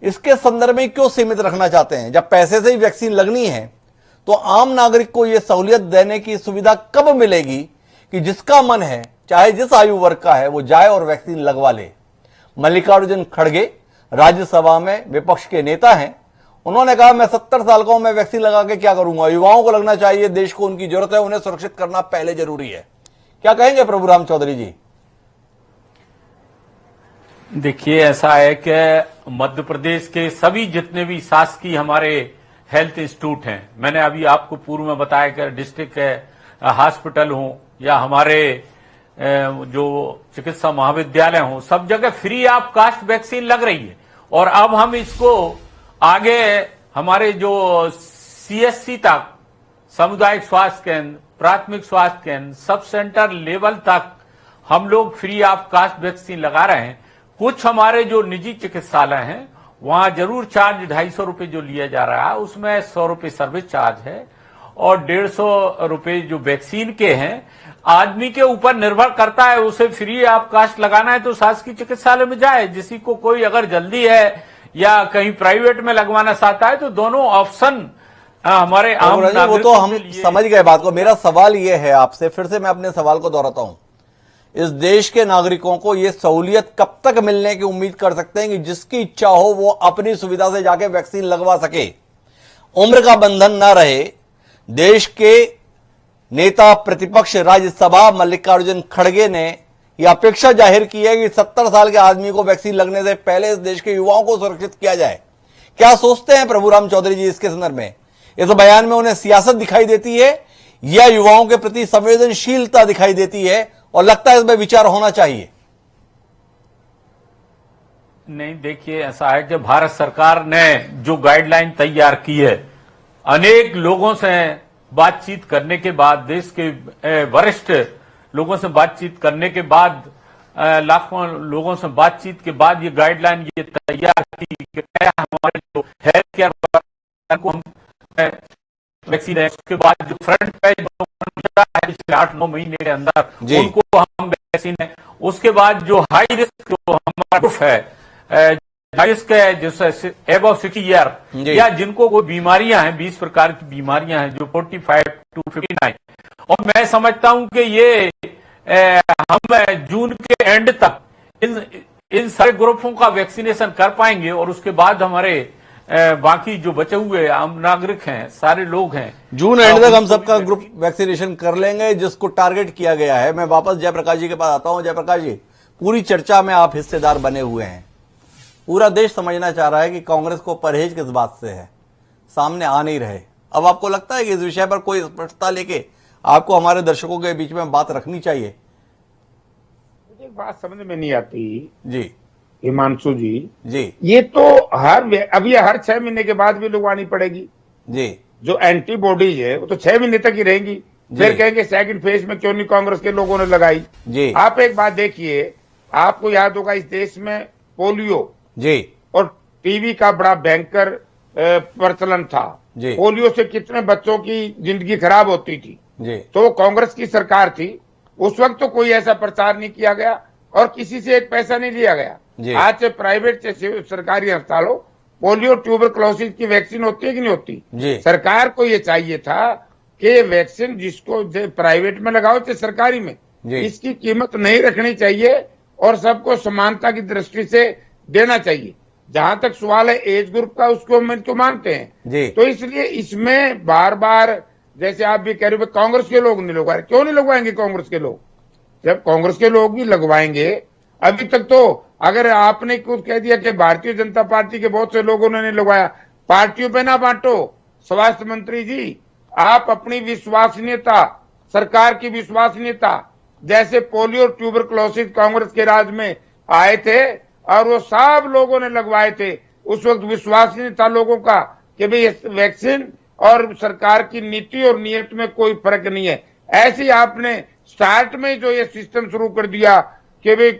इसके संदर्भ में क्यों सीमित रखना चाहते हैं? जब पैसे से ही वैक्सीन लगनी है तो आम नागरिक को यह सहूलियत देने की सुविधा कब मिलेगी कि जिसका मन है, चाहे जिस आयु वर्ग का है, वो जाए और वैक्सीन लगवा ले। मल्लिकार्जुन खड़गे राज्यसभा में विपक्ष के नेता हैं, उन्होंने कहा मैं 70 साल का हूं, मैं वैक्सीन लगा के क्या करूंगा? युवाओं को लगना चाहिए, देश को उनकी जरूरत है, उन्हें सुरक्षित करना पहले जरूरी है। क्या कहेंगे प्रभुराम चौधरी जी? देखिए, ऐसा है कि मध्य प्रदेश के सभी जितने भी शासकीय हमारे हेल्थ इंस्टीट्यूट हैं, मैंने अभी आपको पूर्व में बताया कि डिस्ट्रिक्ट हॉस्पिटल हो या हमारे जो चिकित्सा महाविद्यालय हो, सब जगह फ्री ऑफ कास्ट वैक्सीन लग रही है। और अब हम इसको आगे हमारे जो सीएससी तक, सामुदायिक स्वास्थ्य केंद्र, प्राथमिक स्वास्थ्य केंद्र, सब सेंटर लेवल तक हम लोग फ्री ऑफ कास्ट वैक्सीन लगा रहे हैं। कुछ हमारे जो निजी चिकित्सालय हैं वहां जरूर चार्ज 250 रुपए जो लिया जा रहा है, उसमें 100 रुपए सर्विस चार्ज है और 150 रुपए जो वैक्सीन के हैं। आदमी के ऊपर निर्भर करता है, उसे फ्री ऑफ कास्ट लगाना है तो शासकीय चिकित्सालय में जाए। किसी को कोई अगर जल्दी है या कहीं प्राइवेट में लगवाना चाहता है तो दोनों ऑप्शन हमारे आम नागरिकों वो तो हम समझ गए बात को। मेरा सवाल ये है आपसे, फिर से मैं अपने सवाल को दोहराता हूं, इस देश के नागरिकों को यह सहूलियत कब तक मिलने की उम्मीद कर सकते हैं कि जिसकी इच्छा हो वो अपनी सुविधा से जाके वैक्सीन लगवा सके, उम्र का बंधन ना रहे? देश के नेता प्रतिपक्ष राज्यसभा मल्लिकार्जुन खड़गे ने यह अपेक्षा जाहिर की है कि 70 साल के आदमी को वैक्सीन लगने से पहले इस देश के युवाओं को सुरक्षित किया जाए। क्या सोचते हैं प्रभुराम चौधरी जी इसके संदर्भ में? इस बयान में उन्हें सियासत दिखाई देती है या युवाओं के प्रति संवेदनशीलता दिखाई देती है और लगता है इसमें विचार होना चाहिए? नहीं, देखिए, ऐसा है कि भारत सरकार ने जो गाइडलाइन तैयार की है, अनेक लोगों से बातचीत करने के बाद, देश के वरिष्ठ लोगों से बातचीत करने के बाद, लाखों लोगों से बातचीत के बाद ये गाइडलाइन ये तैयार की कि हमारे जो हेल्थ केयर को हम वैक्सीन है, उसके बाद जो फ्रंट पेज 8-9 महीने के अंदर उनको हम वैक्सीन है। उसके बाद जो हाई रिस्क जो हमारा ग्रुप है, हाई रिस्क है जैसे एबव 60 ईयर या जिनको कोई बीमारियां हैं, 20 प्रकार की बीमारियां हैं, जो 45 to 59, और मैं समझता हूं कि ये हम जून के एंड तक इन सारे ग्रुपों का वैक्सीनेशन कर पाएंगे और उसके बाद हमारे बाकी जो बचे हुए आम नागरिक हैं, सारे लोग हैं, जून एंड तक हम सबका ग्रुप वैक्सीनेशन कर लेंगे जिसको टारगेट किया गया है। मैं वापस जयप्रकाश जी के पास आता हूं। जयप्रकाश जी, पूरी चर्चा में आप हिस्सेदार बने हुए हैं। पूरा देश समझना चाह रहा है कि कांग्रेस को परहेज किस बात से है, सामने आ नहीं रहे। अब आपको लगता है कि इस विषय पर कोई स्पष्टता लेके आपको हमारे दर्शकों के बीच में बात रखनी चाहिए? मुझे एक बात समझ में नहीं आती जी हिमांशु जी, जी ये तो अब ये हर 6 महीने के बाद भी लगवानी पड़ेगी जी। जो एंटीबॉडीज है वो तो 6 महीने तक ही रहेंगी। फिर कहेंगे सेकंड फेज में क्यों नहीं कांग्रेस के लोगों ने लगाई जी। आप एक बात देखिए, आपको याद होगा इस देश में पोलियो जी और टीबी का बड़ा भयंकर प्रचलन था जी। पोलियो से कितने बच्चों की जिंदगी खराब होती थी जी। तो कांग्रेस की सरकार थी उस वक्त, तो कोई ऐसा प्रचार नहीं किया गया और किसी से एक पैसा नहीं लिया गया। आज से प्राइवेट से सरकारी अस्पतालों पोलियो ट्यूबरक्लोसिस की वैक्सीन होती है कि नहीं होती? सरकार को ये चाहिए था कि वैक्सीन जिसको प्राइवेट में लगाओ चाहे सरकारी में, इसकी कीमत नहीं रखनी चाहिए और सबको समानता की दृष्टि से देना चाहिए। जहां तक सवाल है एज ग्रुप का, उसको हम तो मानते हैं। तो इसलिए इसमें बार बार जैसे आप भी कह रहे हो कांग्रेस के लोग नहीं लगवा रहे, क्यों नहीं लगवाएंगे कांग्रेस के लोग? जब कांग्रेस के लोग भी लगवाएंगे, अभी तक तो अगर आपने कुछ कह दिया कि भारतीय जनता पार्टी के बहुत से लोगों ने नहीं लगवाया, पार्टियों पे ना बांटो। स्वास्थ्य मंत्री जी, आप अपनी विश्वसनीयता, सरकार की विश्वसनीयता, जैसे पोलियो ट्यूबरक्लोसिस कांग्रेस के राज में आए थे और वो सब लोगों ने लगवाए थे, उस वक्त विश्वसनीय था लोगों का कि भाई वैक्सीन और सरकार की नीति और नियत में कोई फर्क नहीं है। ऐसे ही आपने स्टार्ट में जो ये सिस्टम शुरू कर दिया कि भाई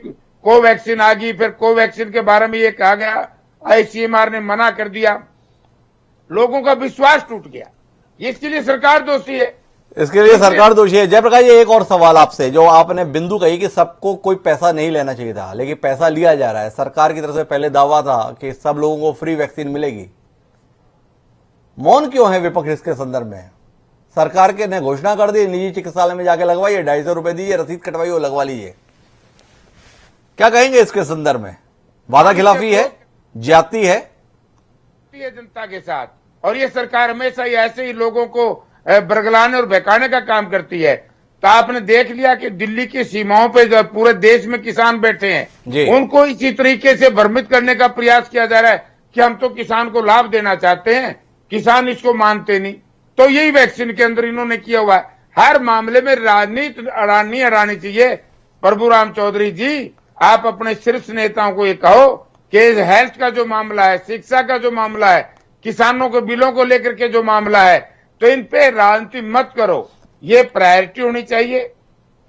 कोवैक्सीन आ गई, फिर कोवैक्सीन के बारे में ये कहा गया, आईसीएमआर ने मना कर दिया, लोगों का विश्वास टूट गया। इसके लिए सरकार दोषी है, इसके लिए सरकार दोषी है। जयप्रकाश जी, एक और सवाल आपसे, जो आपने बिंदु कही कि सबको कोई पैसा नहीं लेना चाहिए था, लेकिन पैसा लिया जा रहा है। सरकार की तरफ से पहले दावा था कि सब लोगों को फ्री वैक्सीन मिलेगी। मौन क्यों है विपक्ष इसके संदर्भ में? सरकार के ने घोषणा कर दी, निजी चिकित्सालय में जाके लगवाइए, 250 रुपए दीजिए, रसीद कटवाइए और लगवा लीजिए। क्या कहेंगे इसके संदर्भ में? वादा खिलाफी है, ज्यादती है जनता के साथ, और ये सरकार हमेशा ही ऐसे ही लोगों को बरगलाने और बहकाने का काम करती है। तो आपने देख लिया कि दिल्ली की सीमाओं पे जो पूरे देश में किसान बैठे हैं, उनको इसी तरीके से भ्रमित करने का प्रयास किया जा रहा है कि हम तो किसान को लाभ देना चाहते हैं, किसान इसको मानते नहीं। तो यही वैक्सीन के अंदर इन्होंने किया हुआ है। हर मामले में राजनीति अड़ानी चाहिए। प्रभु राम चौधरी जी, आप अपने शीर्ष नेताओं को ये कहो कि हेल्थ का जो मामला है, शिक्षा का जो मामला है, किसानों के बिलों को लेकर के जो मामला है, तो इन पे राजनीति मत करो, ये प्रायोरिटी होनी चाहिए।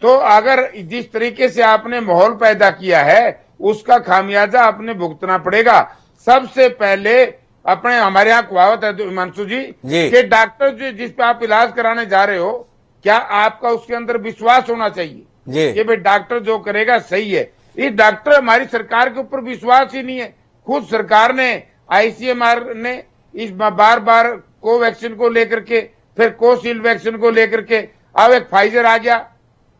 तो अगर जिस तरीके से आपने माहौल पैदा किया है उसका खामियाजा आपने भुगतना पड़ेगा। सबसे पहले अपने, हमारे यहाँ कहावत है हिमांशु जी कि डॉक्टर जो जिस पे आप इलाज कराने जा रहे हो, क्या आपका उसके अंदर विश्वास होना चाहिए कि भाई डॉक्टर जो करेगा सही है। ये डॉक्टर हमारी सरकार के ऊपर विश्वास ही नहीं है। खुद सरकार ने, आईसीएमआर ने इस बार बार कोवैक्सीन को लेकर के, फिर कोशील्ड वैक्सीन को लेकर के, अब एक फाइजर आ गया,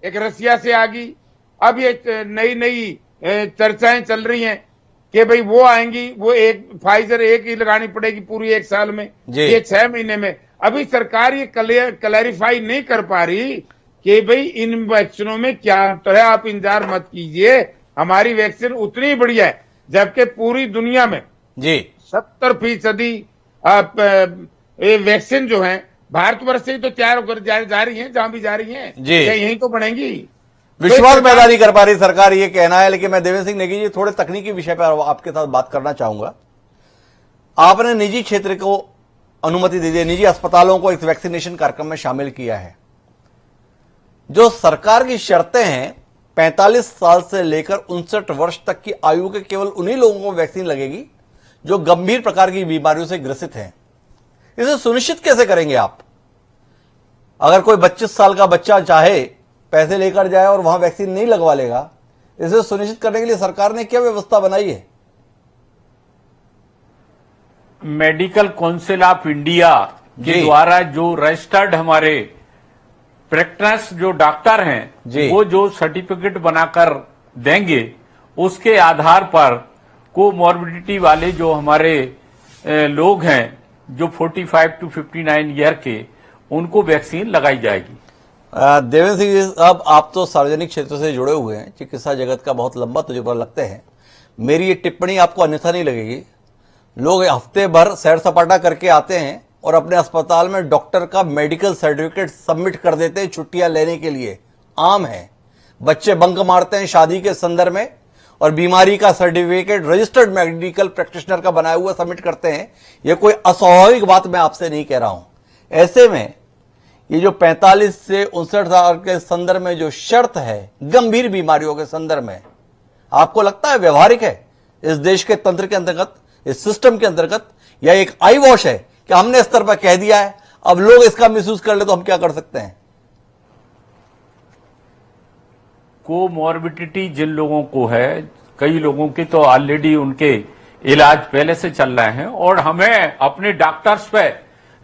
एक रसिया से आ गई, अब ये नई चर्चाएं चल रही हैं कि भाई वो आएंगी, वो एक फाइजर एक ही लगानी पड़ेगी पूरी 1 साल में, ये 6 महीने में। अभी सरकार ये क्लैरिफाई नहीं कर पा रही कि भाई इन वैक्सीनों में क्या अंतर है। आप इंतजार मत कीजिए, हमारी वैक्सीन उतनी ही बढ़िया है, जबकि पूरी दुनिया में 70% वैक्सीन जो है भारतवर्ष से ही तो तैयार होकर जा रही है, जहां भी जा रही है, यही तो बनेगी। विश्वास पैदा नहीं कर पा रही सरकार, ये कहना है। लेकिन मैं देवेंद्र सिंह नेगी जी, थोड़े तकनीकी विषय पर आपके साथ बात करना चाहूंगा। आपने निजी क्षेत्र को अनुमति दे दी, निजी अस्पतालों को इस वैक्सीनेशन कार्यक्रम में शामिल किया है। जो सरकार की शर्तें हैं, 45 साल से लेकर 59 वर्ष तक की आयु के केवल उन्हीं लोगों को वैक्सीन लगेगी जो गंभीर प्रकार की बीमारियों से ग्रसित हैं। इसे सुनिश्चित कैसे करेंगे आप? अगर कोई 25 साल का बच्चा चाहे पैसे लेकर जाए और वहां वैक्सीन नहीं लगवा लेगा, इसे सुनिश्चित करने के लिए सरकार ने क्या व्यवस्था बनाई है? मेडिकल काउंसिल ऑफ इंडिया के द्वारा जो रजिस्टर्ड हमारे प्रैक्टिस जो डॉक्टर हैं, वो जो सर्टिफिकेट बनाकर देंगे, उसके आधार पर कोमॉर्बिडिटी वाले जो हमारे लोग हैं जो 45 टू 59 ईयर के, उनको वैक्सीन लगाई जाएगी। देवेंद्र सिंह जी, अब आप तो सार्वजनिक क्षेत्र से जुड़े हुए हैं, चिकित्सा जगत का बहुत लंबा तजुर्बा लगते हैं। मेरी ये टिप्पणी आपको अन्यथा नहीं लगेगी। लोग हफ्ते भर सैर सपाटा करके आते हैं और अपने अस्पताल में डॉक्टर का मेडिकल सर्टिफिकेट सबमिट कर देते हैं छुट्टियां लेने के लिए। आम है। बच्चे बंक मारते हैं शादी के संदर्भ में और बीमारी का सर्टिफिकेट रजिस्टर्ड मेडिकल प्रैक्टिशनर का बनाया हुआ सबमिट करते हैं। यह कोई अस्वाभाविक बात मैं आपसे नहीं कह रहा हूं। ऐसे में ये जो 45 से 59 साल के संदर्भ में जो शर्त है गंभीर बीमारियों के संदर्भ में, आपको लगता है व्यवहारिक है इस देश के तंत्र के अंतर्गत, इस सिस्टम के अंतर्गत, या एक आई वॉश है कि हमने स्तर पर कह दिया है, अब लोग इसका मिसयूज कर ले तो हम क्या कर सकते हैं? कोमॉर्बिडिटी जिन लोगों को है, कई लोगों की तो ऑलरेडी उनके इलाज पहले से चल रहे हैं और हमें अपने डॉक्टर्स पे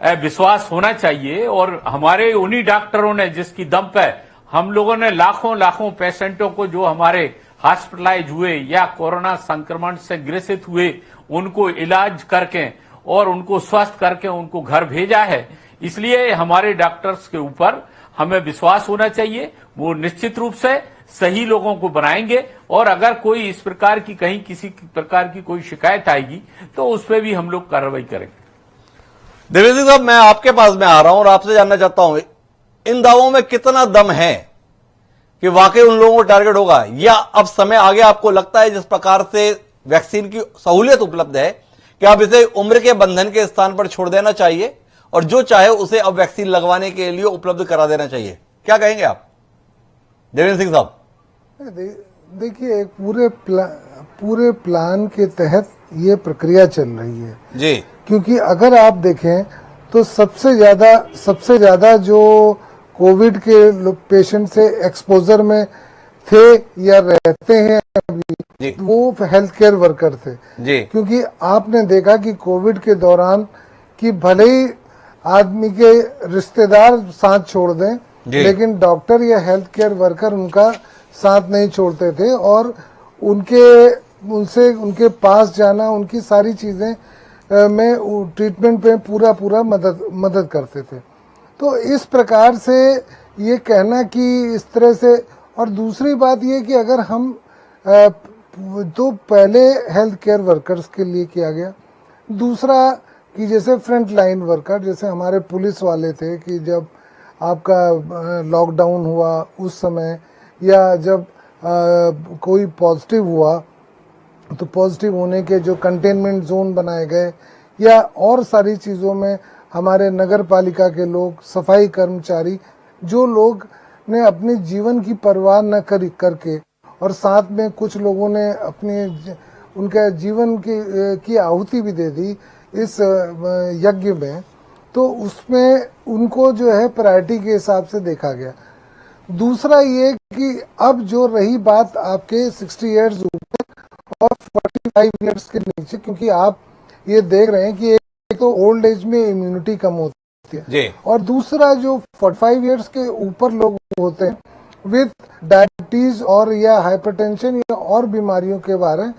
विश्वास होना चाहिए। और हमारे उन्हीं डॉक्टरों ने जिसकी दम पे हम लोगों ने लाखों पेशेंटों को जो हमारे हॉस्पिटलाइज हुए या कोरोना संक्रमण से ग्रसित हुए उनको इलाज करके और उनको स्वस्थ करके उनको घर भेजा है। इसलिए हमारे डॉक्टर्स के ऊपर हमें विश्वास होना चाहिए। वो निश्चित रूप से सही लोगों को बनाएंगे और अगर कोई इस प्रकार की कहीं किसी प्रकार की कोई शिकायत आएगी तो उस पर भी हम लोग कार्रवाई करेंगे। देवेंद्र सिंह साहब, मैं आपके पास में आ रहा हूं और आपसे जानना चाहता हूं इन दावों में कितना दम है कि वाकई उन लोगों को टारगेट होगा, या अब समय आ गया आपको लगता है जिस प्रकार से वैक्सीन की सहूलियत उपलब्ध है कि आप इसे उम्र के बंधन के स्थान पर छोड़ देना चाहिए और जो चाहे उसे अब वैक्सीन लगवाने के लिए उपलब्ध करा देना चाहिए? क्या कहेंगे आप देवेंद्र सिंह साहब? देखिए, एक पूरे प्लान के तहत ये प्रक्रिया चल रही है जी। क्योंकि अगर आप देखें तो सबसे ज्यादा जो कोविड के पेशेंट से एक्सपोजर में थे या रहते हैं अभी, वो हेल्थ केयर वर्कर थे जी। क्योंकि आपने देखा कि कोविड के दौरान कि भले ही आदमी के रिश्तेदार साथ छोड़ दें, लेकिन डॉक्टर या हेल्थ केयर वर्कर उनका साथ नहीं छोड़ते थे और उनके पास जाना, उनकी सारी चीजें में ट्रीटमेंट पे पूरा मदद करते थे। तो इस प्रकार से ये कहना कि इस तरह से, और दूसरी बात ये कि अगर हम तो पहले हेल्थ केयर वर्कर्स के लिए किया गया, दूसरा कि जैसे फ्रंट लाइन वर्कर, जैसे हमारे पुलिस वाले थे कि जब आपका लॉकडाउन हुआ उस समय, या जब कोई पॉजिटिव हुआ तो पॉजिटिव होने के जो कंटेनमेंट जोन बनाए गए, या और सारी चीज़ों में हमारे नगर पालिका के लोग, सफाई कर्मचारी, जो लोग ने अपने जीवन की परवाह न करके और साथ में कुछ लोगों ने उनके जीवन की आहुति भी दे दी इस यज्ञ में, तो उसमें उनको जो है प्रायोरिटी के हिसाब से देखा गया। दूसरा ये कि अब जो रही बात आपके 60 इयर्स ऊपर और 45 इयर्स के नीचे, क्योंकि आप ये देख रहे हैं कि एक तो ओल्ड एज में इम्यूनिटी कम होती है और दूसरा जो 45 इयर्स के ऊपर लोग होते हैं विद डायबिटीज और या हाइपरटेंशन या और बीमारियों के बारे,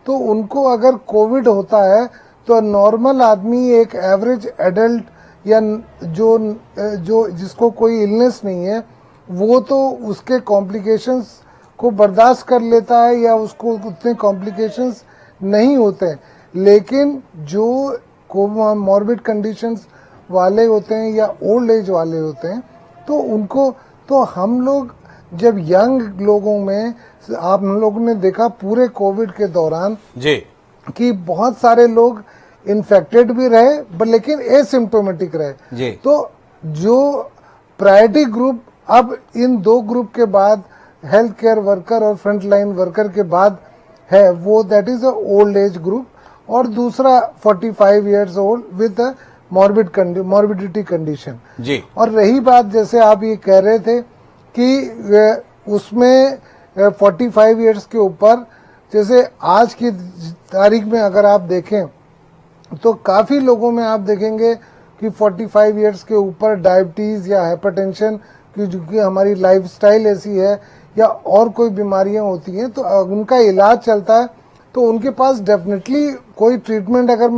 तो उनको अगर कोविड होता है तो नॉर्मल आदमी, एक एवरेज एडल्ट या जो जिसको कोई इलनेस नहीं है, वो तो उसके कॉम्प्लिकेशंस को बर्दाश्त कर लेता है या उसको उतने कॉम्प्लिकेशंस नहीं होते हैं। लेकिन जो कोमॉर्बिड कंडीशंस वाले होते हैं या ओल्ड एज वाले होते हैं, तो उनको, तो हम लोग जब यंग लोगों में, आप लोगों ने देखा पूरे कोविड के दौरान जी कि बहुत सारे लोग इन्फेक्टेड भी रहे लेकिन एसिम्प्टोमेटिक रहे जी। तो जो प्रायोरिटी ग्रुप अब इन दो ग्रुप के बाद हेल्थ केयर वर्कर और फ्रंट लाइन वर्कर के बाद है, वो that is a old age group, और दूसरा 45 years old with morbidity condition जी। और रही बात, जैसे आप ये कह रहे थे कि उसमें 45 इयर्स के ऊपर, जैसे आज की तारीख में अगर आप देखें तो काफी लोगों में आप देखेंगे कि 45 इयर्स के ऊपर डायबिटीज या हाइपरटेंशन की, जो कि हमारी लाइफस्टाइल ऐसी है, या और कोई बीमारियां होती हैं, तो उनका इलाज चलता है, तो उनके पास डेफिनेटली कोई ट्रीटमेंट अगर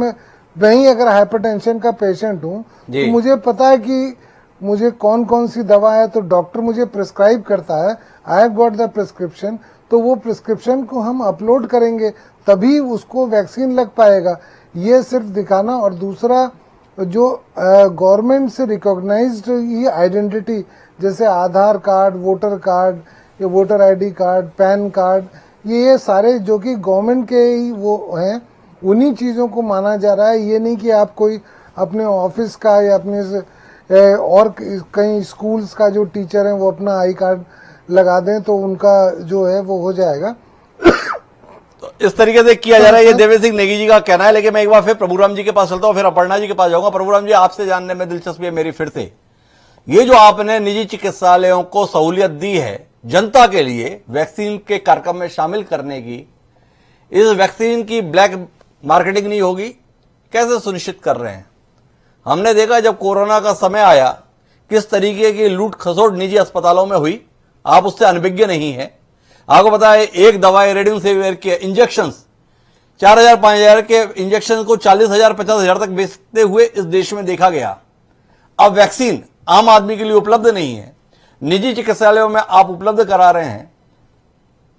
वहीं अगर हाइपरटेंशन का पेशेंट हूँ तो मुझे पता है कि मुझे कौन कौन सी दवा है, तो डॉक्टर मुझे प्रिस्क्राइब करता है, I have got the prescription, तो वो प्रिस्क्रिप्शन को हम अपलोड करेंगे तभी उसको वैक्सीन लग पाएगा। ये सिर्फ दिखाना। और दूसरा, जो गवर्नमेंट से रिकॉग्नाइज्ड ये आइडेंटिटी जैसे Aadhaar card, voter ID card, PAN card, ये सारे जो कि गवर्नमेंट के ही वो हैं, उन्हीं चीज़ों को माना जा रहा है। ये नहीं कि आप कोई अपने ऑफिस का या अपने और कहीं स्कूल्स का जो टीचर हैं वो अपना आई कार्ड लगा दें तो उनका जो है वो हो जाएगा। तो इस तरीके से किया जा रहा है, ये देवेंद्र सिंह नेगी जी का कहना है। लेकिन मैं एक बार फिर प्रभुराम जी के पास चलता हूं, फिर अपर्णा जी के पास जाऊंगा। प्रभुराम जी, आपसे जानने में दिलचस्पी है मेरी फिर से, ये जो आपने निजी चिकित्सालयों को सहूलियत दी है जनता के लिए वैक्सीन के कार्यक्रम में शामिल करने की, इस वैक्सीन की ब्लैक मार्केटिंग नहीं होगी, कैसे सुनिश्चित कर रहे हैं? हमने देखा जब कोरोना का समय आया किस तरीके की लूट खसोट निजी अस्पतालों में हुई, आप उससे अनभिज्ञ नहीं है। आपको पता है एक दवाई रेमडेसिविर के इंजेक्शन 4,000-5,000 के इंजेक्शन को 40,000-50,000 तक बेचते हुए इस देश में देखा गया। अब वैक्सीन आम आदमी के लिए उपलब्ध नहीं है, निजी चिकित्सालयों में आप उपलब्ध करा रहे हैं,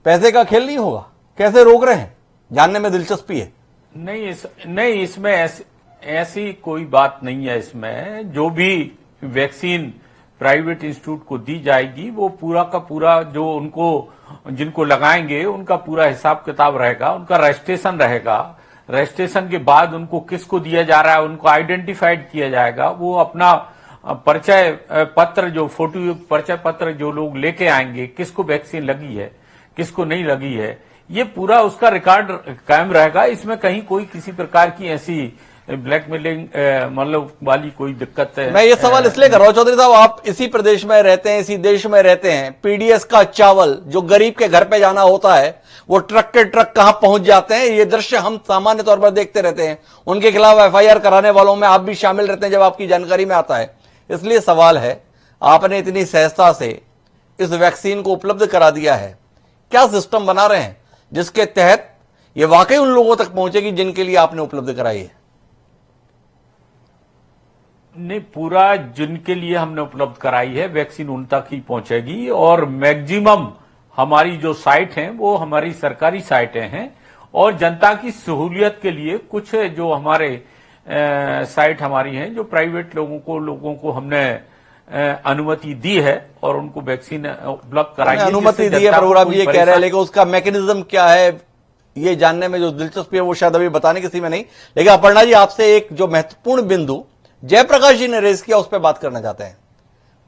पैसे का खेल नहीं होगा, कैसे रोक रहे हैं? जानने में दिलचस्पी है। नहीं, इसमें ऐसी कोई बात नहीं है। इसमें जो भी वैक्सीन प्राइवेट इंस्टीट्यूट को दी जाएगी वो पूरा का पूरा जो उनको जिनको लगाएंगे उनका पूरा हिसाब किताब रहेगा, उनका रजिस्ट्रेशन रहेगा। रजिस्ट्रेशन के बाद उनको किसको दिया जा रहा है उनको आइडेंटिफाइड किया जाएगा। वो अपना परिचय पत्र, जो फोटो परिचय पत्र जो लोग लेके आएंगे, किसको वैक्सीन लगी है किसको नहीं लगी है, ये पूरा उसका रिकॉर्ड कायम रहेगा। इसमें कहीं कोई किसी प्रकार की ऐसी ब्लैकमेलिंग मतलब वाली कोई दिक्कत है? मैं ये सवाल इसलिए कर रहा हूं चौधरी साहब, आप इसी प्रदेश में रहते हैं, इसी देश में रहते हैं। पीडीएस का चावल जो गरीब के घर पे जाना होता है वो ट्रक के ट्रक कहां पहुंच जाते हैं, ये दृश्य हम सामान्य तौर पर देखते रहते हैं। उनके खिलाफ एफआईआर कराने वालों में आप भी शामिल रहते हैं जब आपकी जानकारी में आता है। इसलिए सवाल है, आपने इतनी सहजता से इस वैक्सीन को उपलब्ध करा दिया है, क्या सिस्टम बना रहे हैं जिसके तहत ये वाकई उन लोगों तक पहुंचेगी जिनके लिए आपने उपलब्ध कराई है? नहीं, पूरा जिनके लिए हमने उपलब्ध कराई है वैक्सीन उन तक ही पहुंचेगी। और मैक्सिमम हमारी जो साइट हैं वो हमारी सरकारी साइटें हैं, और जनता की सहूलियत के लिए कुछ जो हमारे साइट हमारी हैं जो प्राइवेट लोगों को हमने अनुमति दी है और उनको वैक्सीन उपलब्ध कराई है। अनुमति दी है प्रोग्राम ये कह रहे हैं, लेकिन उसका मैकेनिज्म क्या है ये जानने में जो दिलचस्पी है वो शायद अभी बताने किसी में नहीं। लेकिन अपर्णा जी, आपसे एक जो महत्वपूर्ण बिंदु जयप्रकाश जी ने रेज किया उस पर बात करना चाहते हैं।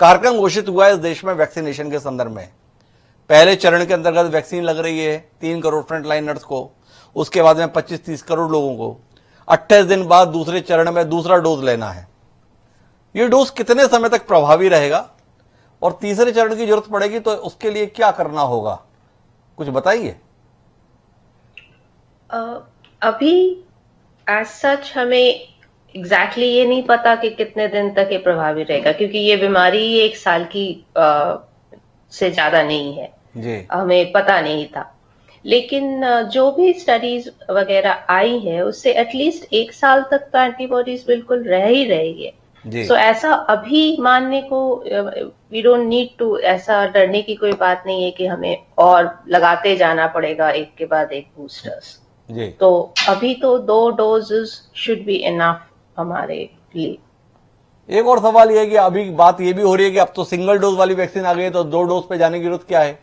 कार्यक्रम घोषित हुआ है इस देश में वैक्सीनेशन के संदर्भ में। पहले चरण के अंतर्गत वैक्सीन लग रही है 3 करोड़ फ्रंटलाइनर्स को, उसके बाद में 25-30 करोड़ लोगों को, 28 दिन बाद दूसरे चरण में दूसरा डोज लेना है। ये डोज कितने समय तक प्रभावी रहेगा और तीसरे चरण की जरूरत पड़ेगी तो उसके लिए क्या करना होगा, कुछ बताइए। अभी एज सच हमें एग्जैक्टली ये नहीं पता कि कितने दिन तक ये प्रभावी रहेगा, क्योंकि ये बीमारी 1 साल की से ज्यादा नहीं है जी। हमें पता नहीं था। लेकिन जो भी स्टडीज वगैरह आई है उससे एटलीस्ट 1 साल तक तो एंटीबॉडीज बिल्कुल रह ही रही है। सो ऐसा अभी मानने को वी डोंट नीड टू, ऐसा डरने की कोई बात नहीं है कि हमें और लगाते जाना पड़ेगा एक के बाद एक बूस्टर्स। तो अभी तो 2 डोजेस शुड बी इनफ हमारे लिए। एक और सवाल यह है कि अभी बात यह भी हो रही है कि अब तो सिंगल डोज वाली वैक्सीन आ गई है, तो 2 डोज पे जाने की जरूरत क्या है?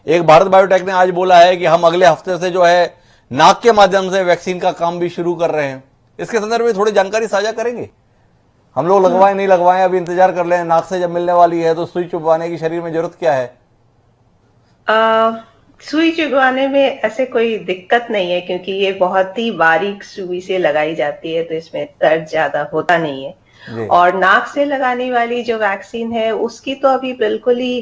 एक भारत बायोटेक ने आज बोला है कि हम अगले हफ्ते से जो है नाक के माध्यम से वैक्सीन का काम भी शुरू कर रहे हैं। इसके संदर्भ में थोड़ी जानकारी साझा करेंगे? हम लोग लगवाएं नहीं लगवाएं, अभी इंतजार कर लें, नाक से जब मिलने वाली है तो सुई चुभवाने की शरीर में जरूरत क्या है? सुई चुभवाने में ऐसे कोई दिक्कत नहीं है, क्योंकि ये बहुत ही बारीक सुई से लगाई जाती है तो इसमें दर्द ज्यादा होता नहीं है। और नाक से लगाने वाली जो वैक्सीन है उसकी तो अभी बिल्कुल ही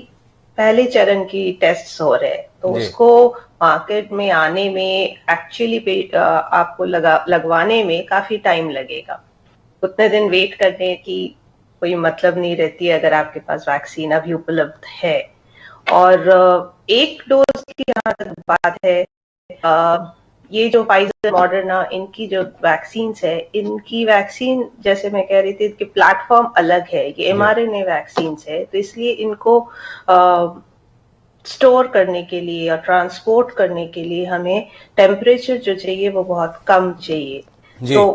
पहले चरण की टेस्ट्स हो रहे हैं, तो उसको मार्केट में आने में एक्चुअली आपको लगवाने में काफी टाइम लगेगा। उतने दिन वेट करने की कोई मतलब नहीं रहती है अगर आपके पास वैक्सीन अभी उपलब्ध है। और 1 डोज की जहां तक बात है, ये जो फाइजर मॉडर्ना इनकी जो वैक्सीन्स है, इनकी वैक्सीन जैसे मैं कह रही थी कि प्लेटफॉर्म अलग है, ये mRNA वैक्सीन्स है, तो इसलिए इनको स्टोर करने के लिए और ट्रांसपोर्ट करने के लिए हमें टेम्परेचर जो चाहिए वो बहुत कम चाहिए। तो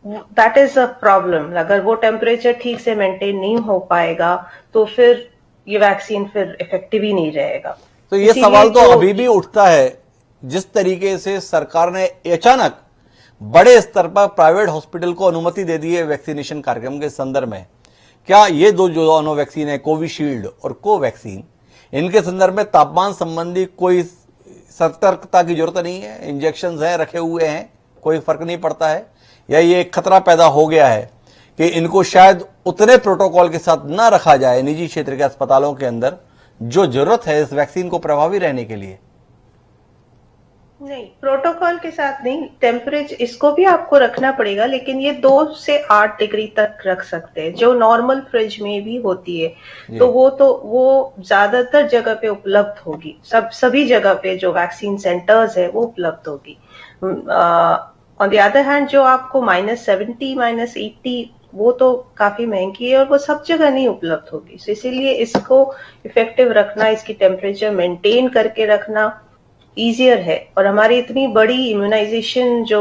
दैट इज अ प्रॉब्लम। अगर वो टेम्परेचर ठीक से मेंटेन नहीं हो पाएगा तो फिर ये वैक्सीन फिर इफेक्टिव ही नहीं रहेगा। तो ये सवाल तो अभी भी उठता है, जिस तरीके से सरकार ने अचानक बड़े स्तर पर प्राइवेट हॉस्पिटल को अनुमति दे दी है वैक्सीनेशन कार्यक्रम के संदर्भ में, क्या ये दो जो दोनों वैक्सीन है, कोविशील्ड और कोवैक्सीन, इनके संदर्भ में तापमान संबंधी कोई सतर्कता की जरूरत नहीं है? इंजेक्शन है, रखे हुए हैं, कोई फर्क नहीं पड़ता है? या ये खतरा पैदा हो गया है कि इनको शायद उतने प्रोटोकॉल के साथ ना रखा जाए निजी क्षेत्र के अस्पतालों के अंदर जो जरूरत है इस वैक्सीन को प्रभावी रहने के लिए? नहीं, प्रोटोकॉल के साथ नहीं, टेम्परेचर इसको भी आपको रखना पड़ेगा, लेकिन ये 2 से 8 डिग्री तक रख सकते हैं, जो नॉर्मल फ्रिज में भी होती है। तो वो ज्यादातर जगह पे उपलब्ध होगी, सभी जगह पे जो वैक्सीन सेंटर्स है वो उपलब्ध होगी। ऑन द अदर हैंड जो आपको -70 -80 वो तो काफी महंगी है और वो सब जगह नहीं उपलब्ध होगी। तो इसीलिए इसको इफेक्टिव रखना, इसकी टेम्परेचर मेंटेन करके रखना ईजियर है। और हमारी इतनी बड़ी इम्यूनाइजेशन जो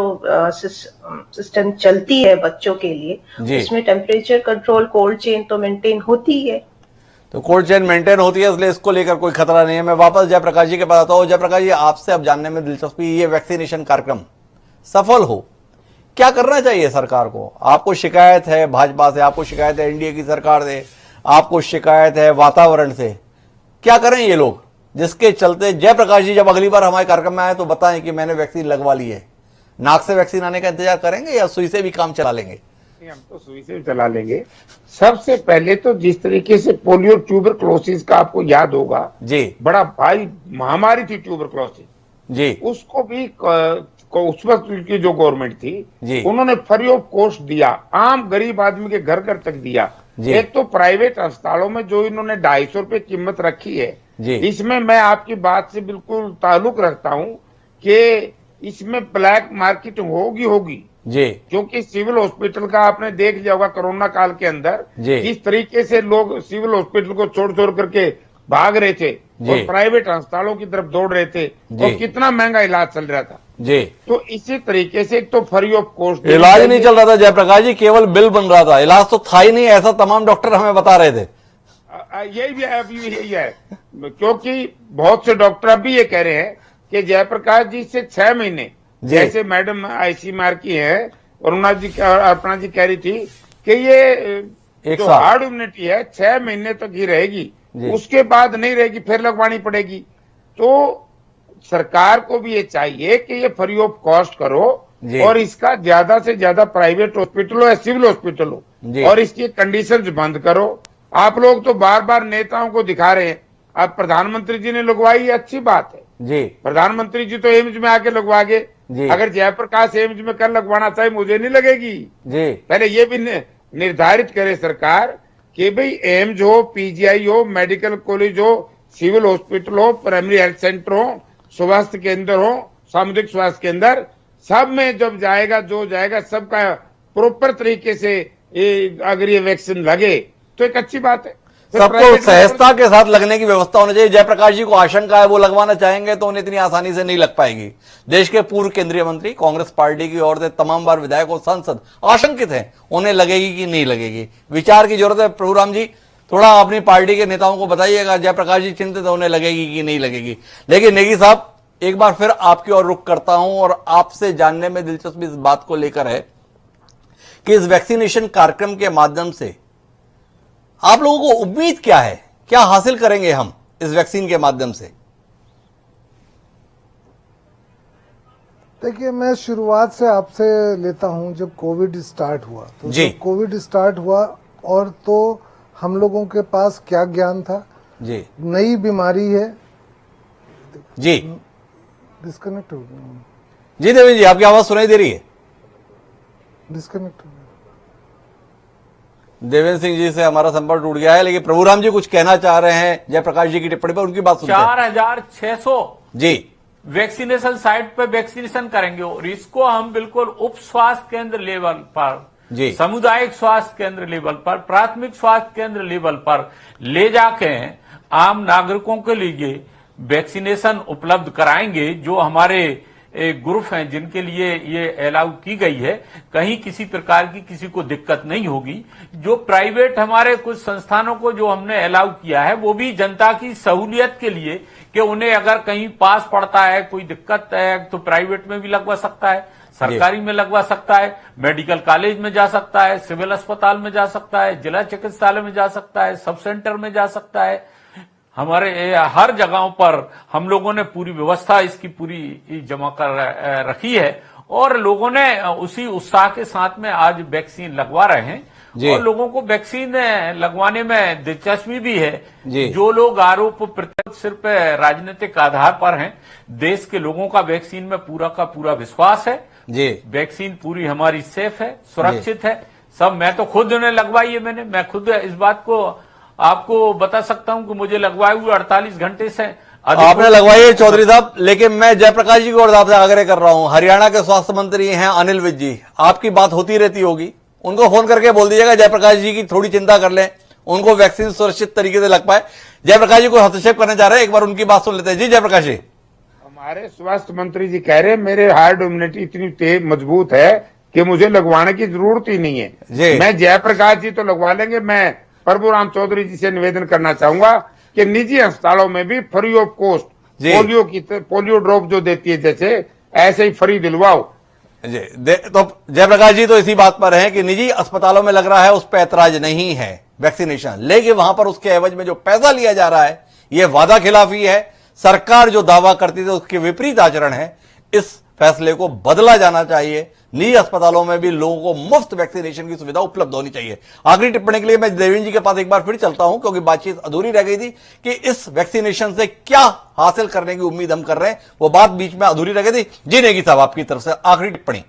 सिस्टम चलती है बच्चों के लिए, उसमें टेम्परेचर कंट्रोल, कोल्ड चेन तो मेंटेन होती है। तो कोल्ड चेन मेंटेन होती है, इसलिए इसको लेकर कोई खतरा नहीं है। मैं वापस जयप्रकाश जी के पास आता हूं। जयप्रकाश जी, आपसे अब जानने में दिलचस्पी, ये वैक्सीनेशन कार्यक्रम सफल हो, क्या करना चाहिए सरकार को? आपको शिकायत है भाजपा से, आपको शिकायत है एनडीए की सरकार से, आपको शिकायत है वातावरण से, क्या करें ये लोग जिसके चलते जयप्रकाश जी जब अगली बार हमारे कार्यक्रम में आए तो बताएं कि मैंने वैक्सीन लगवा ली है? नाक से वैक्सीन आने का इंतजार करेंगे या सुई से भी काम चला लेंगे? हम तो सुई से चला लेंगे। सबसे पहले तो जिस तरीके से पोलियो ट्यूबरक्लोसिस का आपको याद होगा जी, बड़ा भारी महामारी थी ट्यूबरक्लोसिस जी, उसको भी उस वक्त की जो गवर्नमेंट थी उन्होंने फ्री ऑफ कॉस्ट दिया, आम गरीब आदमी के घर घर तक दिया। एक तो प्राइवेट अस्पतालों में जो इन्होंने 250 रुपए कीमत रखी है, इसमें मैं आपकी बात से बिल्कुल ताल्लुक रखता हूं कि इसमें ब्लैक मार्केटिंग होगी जी, क्योंकि सिविल हॉस्पिटल का आपने देख लिया होगा कोरोना काल के अंदर किस तरीके से लोग सिविल हॉस्पिटल को छोड़ करके भाग रहे थे और प्राइवेट अस्पतालों की तरफ दौड़ रहे थे और कितना महंगा इलाज चल रहा था जी। तो इसी तरीके से एक तो फ्री ऑफ कॉस्ट इलाज नहीं चल रहा था जयप्रकाश जी, केवल बिल बन रहा था, इलाज तो था ही नहीं, ऐसा तमाम डॉक्टर हमें बता रहे थे। यही है क्योंकि बहुत से डॉक्टर अभी ये कह रहे हैं कि जयप्रकाश जी से 6 महीने, जैसे मैडम आईसी मार की है अरुणा जी अर्पणा जी कह रही थी कि ये जो हार्ड इम्यूनिटी है 6 महीने तक ही रहेगी, उसके बाद नहीं रहेगी, फिर लगवानी पड़ेगी। तो सरकार को भी ये चाहिए कि ये फ्री ऑफ कॉस्ट करो और इसका ज्यादा से ज्यादा प्राइवेट हॉस्पिटल हो या सिविल हॉस्पिटल हो और इसकी कंडीशंस बंद करो। आप लोग तो बार बार नेताओं को दिखा रहे हैं, अब प्रधानमंत्री जी ने लगवाई, अच्छी बात है जी, प्रधानमंत्री जी तो एम्स में आके लगवा गए, अगर जयप्रकाश एम्स में कल लगवाना चाहे मुझे नहीं लगेगी जी। पहले ये भी निर्धारित करे सरकार कि भाई एम्स हो, पीजीआई हो, मेडिकल कॉलेज हो, सिविल हॉस्पिटल हो, प्राइमरी हेल्थ सेंटर हो, स्वास्थ्य केंद्र हो, सामुदायिक स्वास्थ्य केंद्र, सब में जब जाएगा जो जाएगा सबका प्रोपर तरीके से अगर ये वैक्सीन लगे तो एक अच्छी बात है। सबको सहजता के साथ लगने की व्यवस्था होनी चाहिए। जयप्रकाश जी को आशंका है वो लगवाना चाहेंगे तो उन्हें इतनी आसानी से नहीं लग पाएगी। देश के पूर्व केंद्रीय मंत्री, कांग्रेस पार्टी की ओर से तमाम बार विधायक और सांसद आशंकित हैं, उन्हें लगेगी कि नहीं लगेगी। विचार की जरूरत है। प्रभुराम जी, थोड़ा अपनी पार्टी के नेताओं को बताइएगा, जयप्रकाश जी चिंतित है, उन्हें लगेगी कि नहीं लगेगी। लेकिन नेगी साहब, एक बार फिर आपकी ओर रुख करता हूं और आपसे जानने में दिलचस्पी इस बात को लेकर है कि इस वैक्सीनेशन कार्यक्रम के माध्यम से आप लोगों को उम्मीद क्या है, क्या हासिल करेंगे हम इस वैक्सीन के माध्यम से? देखिए, मैं शुरुआत से आपसे लेता हूं। जब कोविड स्टार्ट हुआ तो जब कोविड स्टार्ट हुआ और तो हम लोगों के पास क्या ज्ञान था जी, नई बीमारी है जी। डिस्कनेक्ट हो गया जी। देवेंद्र जी, आपकी आवाज सुनाई दे रही है? डिस्कनेक्ट हो गया। देवेंद्र सिंह जी से हमारा संपर्क टूट गया है, लेकिन प्रभुराम जी कुछ कहना चाह रहे हैं जयप्रकाश जी की टिप्पणी पर, उनकी बात सुनते हैं। 4600 जी वैक्सीनेशन साइट पे वैक्सीनेशन करेंगे और इसको हम बिल्कुल उप स्वास्थ्य केंद्र लेवल पर, सामुदायिक स्वास्थ्य केंद्र लेवल पर, प्राथमिक स्वास्थ्य केंद्र लेवल पर ले जाके आम नागरिकों के लिए वैक्सीनेशन उपलब्ध कराएंगे। जो हमारे ग्रुप हैं जिनके लिए ये अलाउ की गई है, कहीं किसी प्रकार की किसी को दिक्कत नहीं होगी। जो प्राइवेट हमारे कुछ संस्थानों को जो हमने अलाउ किया है वो भी जनता की सहूलियत के लिए कि उन्हें अगर कहीं पास पड़ता है, कोई दिक्कत है तो प्राइवेट में भी लगवा सकता है, सरकारी में लगवा सकता है, मेडिकल कॉलेज में जा सकता है, सिविल अस्पताल में जा सकता है, जिला चिकित्सालय में जा सकता है, सब सेंटर में जा सकता है। हमारे हर जगहों पर हम लोगों ने पूरी व्यवस्था इसकी पूरी जमा कर रखी है और लोगों ने उसी उत्साह के साथ में आज वैक्सीन लगवा रहे हैं और लोगों को वैक्सीन लगवाने में दिलचस्पी भी है। जो लोग आरोप प्रत्यारोप सिर्फ राजनीतिक आधार पर हैं, देश के लोगों का वैक्सीन में पूरा का पूरा विश्वास है। वैक्सीन पूरी हमारी सेफ है, सुरक्षित है। सब मैं तो खुद उन्हें लगवाई है, मैं खुद इस बात को आपको बता सकता हूं कि मुझे लगवाए हुए 48 घंटे से आपने लगवाई है चौधरी साहब। लेकिन मैं जयप्रकाश जी को और आपसे आग्रह कर रहा हूं, हरियाणा के स्वास्थ्य मंत्री हैं अनिल विज जी, आपकी बात होती रहती होगी, उनको फोन करके बोल दीजिएगा जयप्रकाश जी की थोड़ी चिंता कर लें, उनको वैक्सीन सुरक्षित तरीके से लग पाए। जयप्रकाश जी को हस्तक्षेप करना चाह रहे हैं, एक बार उनकी बात सुन लेते हैं। जी जयप्रकाश जी। हमारे स्वास्थ्य मंत्री जी कह रहे हैं मेरे हार्ड इम्यूनिटी इतनी मजबूत है कि मुझे लगवाने की जरूरत ही नहीं है। मैं जयप्रकाश जी तो लगवा लेंगे। मैं प्रभुराम चौधरी जी से निवेदन करना चाहूंगा कि निजी अस्पतालों में भी free of cost polio drop जो देती है जैसे ऐसे ही फ्री दिलवाओ। तो जयप्रकाश जी तो इसी बात पर है कि निजी अस्पतालों में लग रहा है उस पर ऐतराज नहीं है वैक्सीनेशन, लेकिन वहां पर उसके एवज में जो पैसा लिया जा रहा है यह वादा खिलाफी है। सरकार जो दावा करती थी उसके विपरीत आचरण है। इस फैसले को बदला जाना चाहिए। निजी अस्पतालों में भी लोगों को मुफ्त वैक्सीनेशन की सुविधा उपलब्ध होनी चाहिए। आखिरी टिप्पणी के लिए मैं देवेंद्र जी के पास एक बार फिर चलता हूं, क्योंकि बातचीत अधूरी रह गई थी कि इस वैक्सीनेशन से क्या हासिल करने की उम्मीद हम कर रहे हैं, वो बात बीच में अधूरी रह गई थी। जी नेगी साहब, आपकी तरफ से आखिरी टिप्पणी।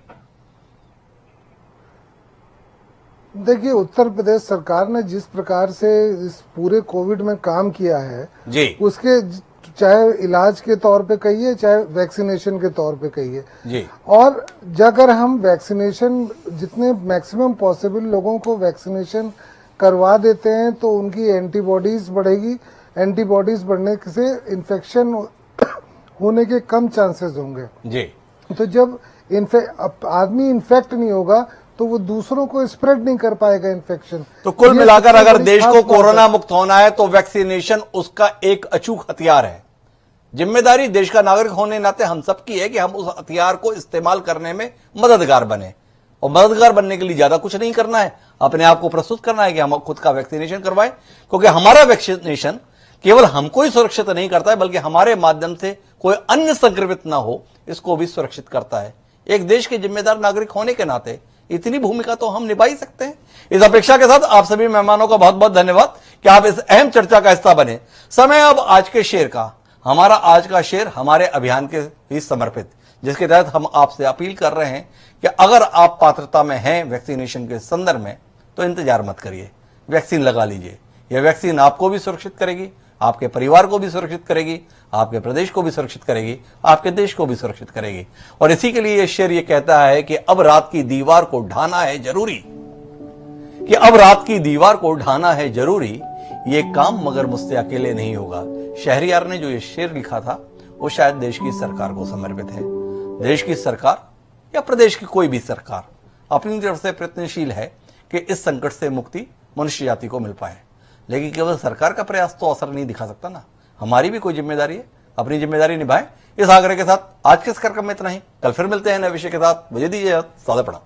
देखिए, उत्तर प्रदेश सरकार ने जिस प्रकार से इस पूरे कोविड में काम किया है जी, उसके चाहे इलाज के तौर पे कहिए चाहे वैक्सीनेशन के तौर पे कहिए जी, और अगर हम वैक्सीनेशन जितने मैक्सिमम पॉसिबल लोगों को वैक्सीनेशन करवा देते हैं तो उनकी एंटीबॉडीज बढ़ेगी। एंटीबॉडीज बढ़ने से इन्फेक्शन होने के कम चांसेस होंगे जी। तो जब आदमी इन्फेक्ट नहीं होगा तो वो दूसरों को स्प्रेड नहीं कर पाएगा इन्फेक्शन। तो कुल मिलाकर अगर देश को कोरोना मुक्त होना है तो वैक्सीनेशन उसका एक अचूक हथियार है। जिम्मेदारी देश का नागरिक होने नाते हम सबकी है कि हम उस हथियार को इस्तेमाल करने में मददगार बने, और मददगार बनने के लिए ज्यादा कुछ नहीं करना है, अपने आप को प्रस्तुत करना है कि हम खुद का वैक्सीनेशन करवाएं, क्योंकि हमारा वैक्सीनेशन केवल हमको ही सुरक्षित नहीं करता है बल्कि हमारे माध्यम से कोई अन्य संक्रमित ना हो इसको भी सुरक्षित करता है। एक देश के जिम्मेदार नागरिक होने के नाते इतनी भूमिका तो हम निभा ही सकते हैं। इस अपेक्षा के साथ आप सभी मेहमानों का बहुत बहुत धन्यवाद कि आप इस अहम चर्चा का हिस्सा बने। समय अब आज के शेर का। हमारा आज का शेर हमारे अभियान के ही समर्पित, जिसके तहत हम आपसे अपील कर रहे हैं कि अगर आप पात्रता में हैं वैक्सीनेशन के संदर्भ में तो इंतजार मत करिए, वैक्सीन लगा लीजिए। यह वैक्सीन आपको भी सुरक्षित करेगी, आपके परिवार को भी सुरक्षित करेगी, आपके प्रदेश को भी सुरक्षित करेगी, आपके देश को भी सुरक्षित करेगी। और इसी के लिए यह शेर ये कहता है कि अब रात की दीवार को ढाना है जरूरी, कि अब रात की दीवार को ढाना है जरूरी, ये काम मगर मुझसे अकेले नहीं होगा। शहरयार ने जो ये शेर लिखा था वो शायद देश की सरकार को समर्पित है। देश की सरकार या प्रदेश की कोई भी सरकार अपनी तरफ से प्रयत्नशील है कि इस संकट से मुक्ति मनुष्य जाति को मिल पाए, लेकिन केवल सरकार का प्रयास तो असर नहीं दिखा सकता ना। हमारी भी कोई जिम्मेदारी है, अपनी जिम्मेदारी निभाएं। इस आग्रह के साथ आज के इस कार्यक्रम में इतना ही। कल फिर मिलते हैं नए विषय के साथ। मुझे दीजिए सादा प्रणाम।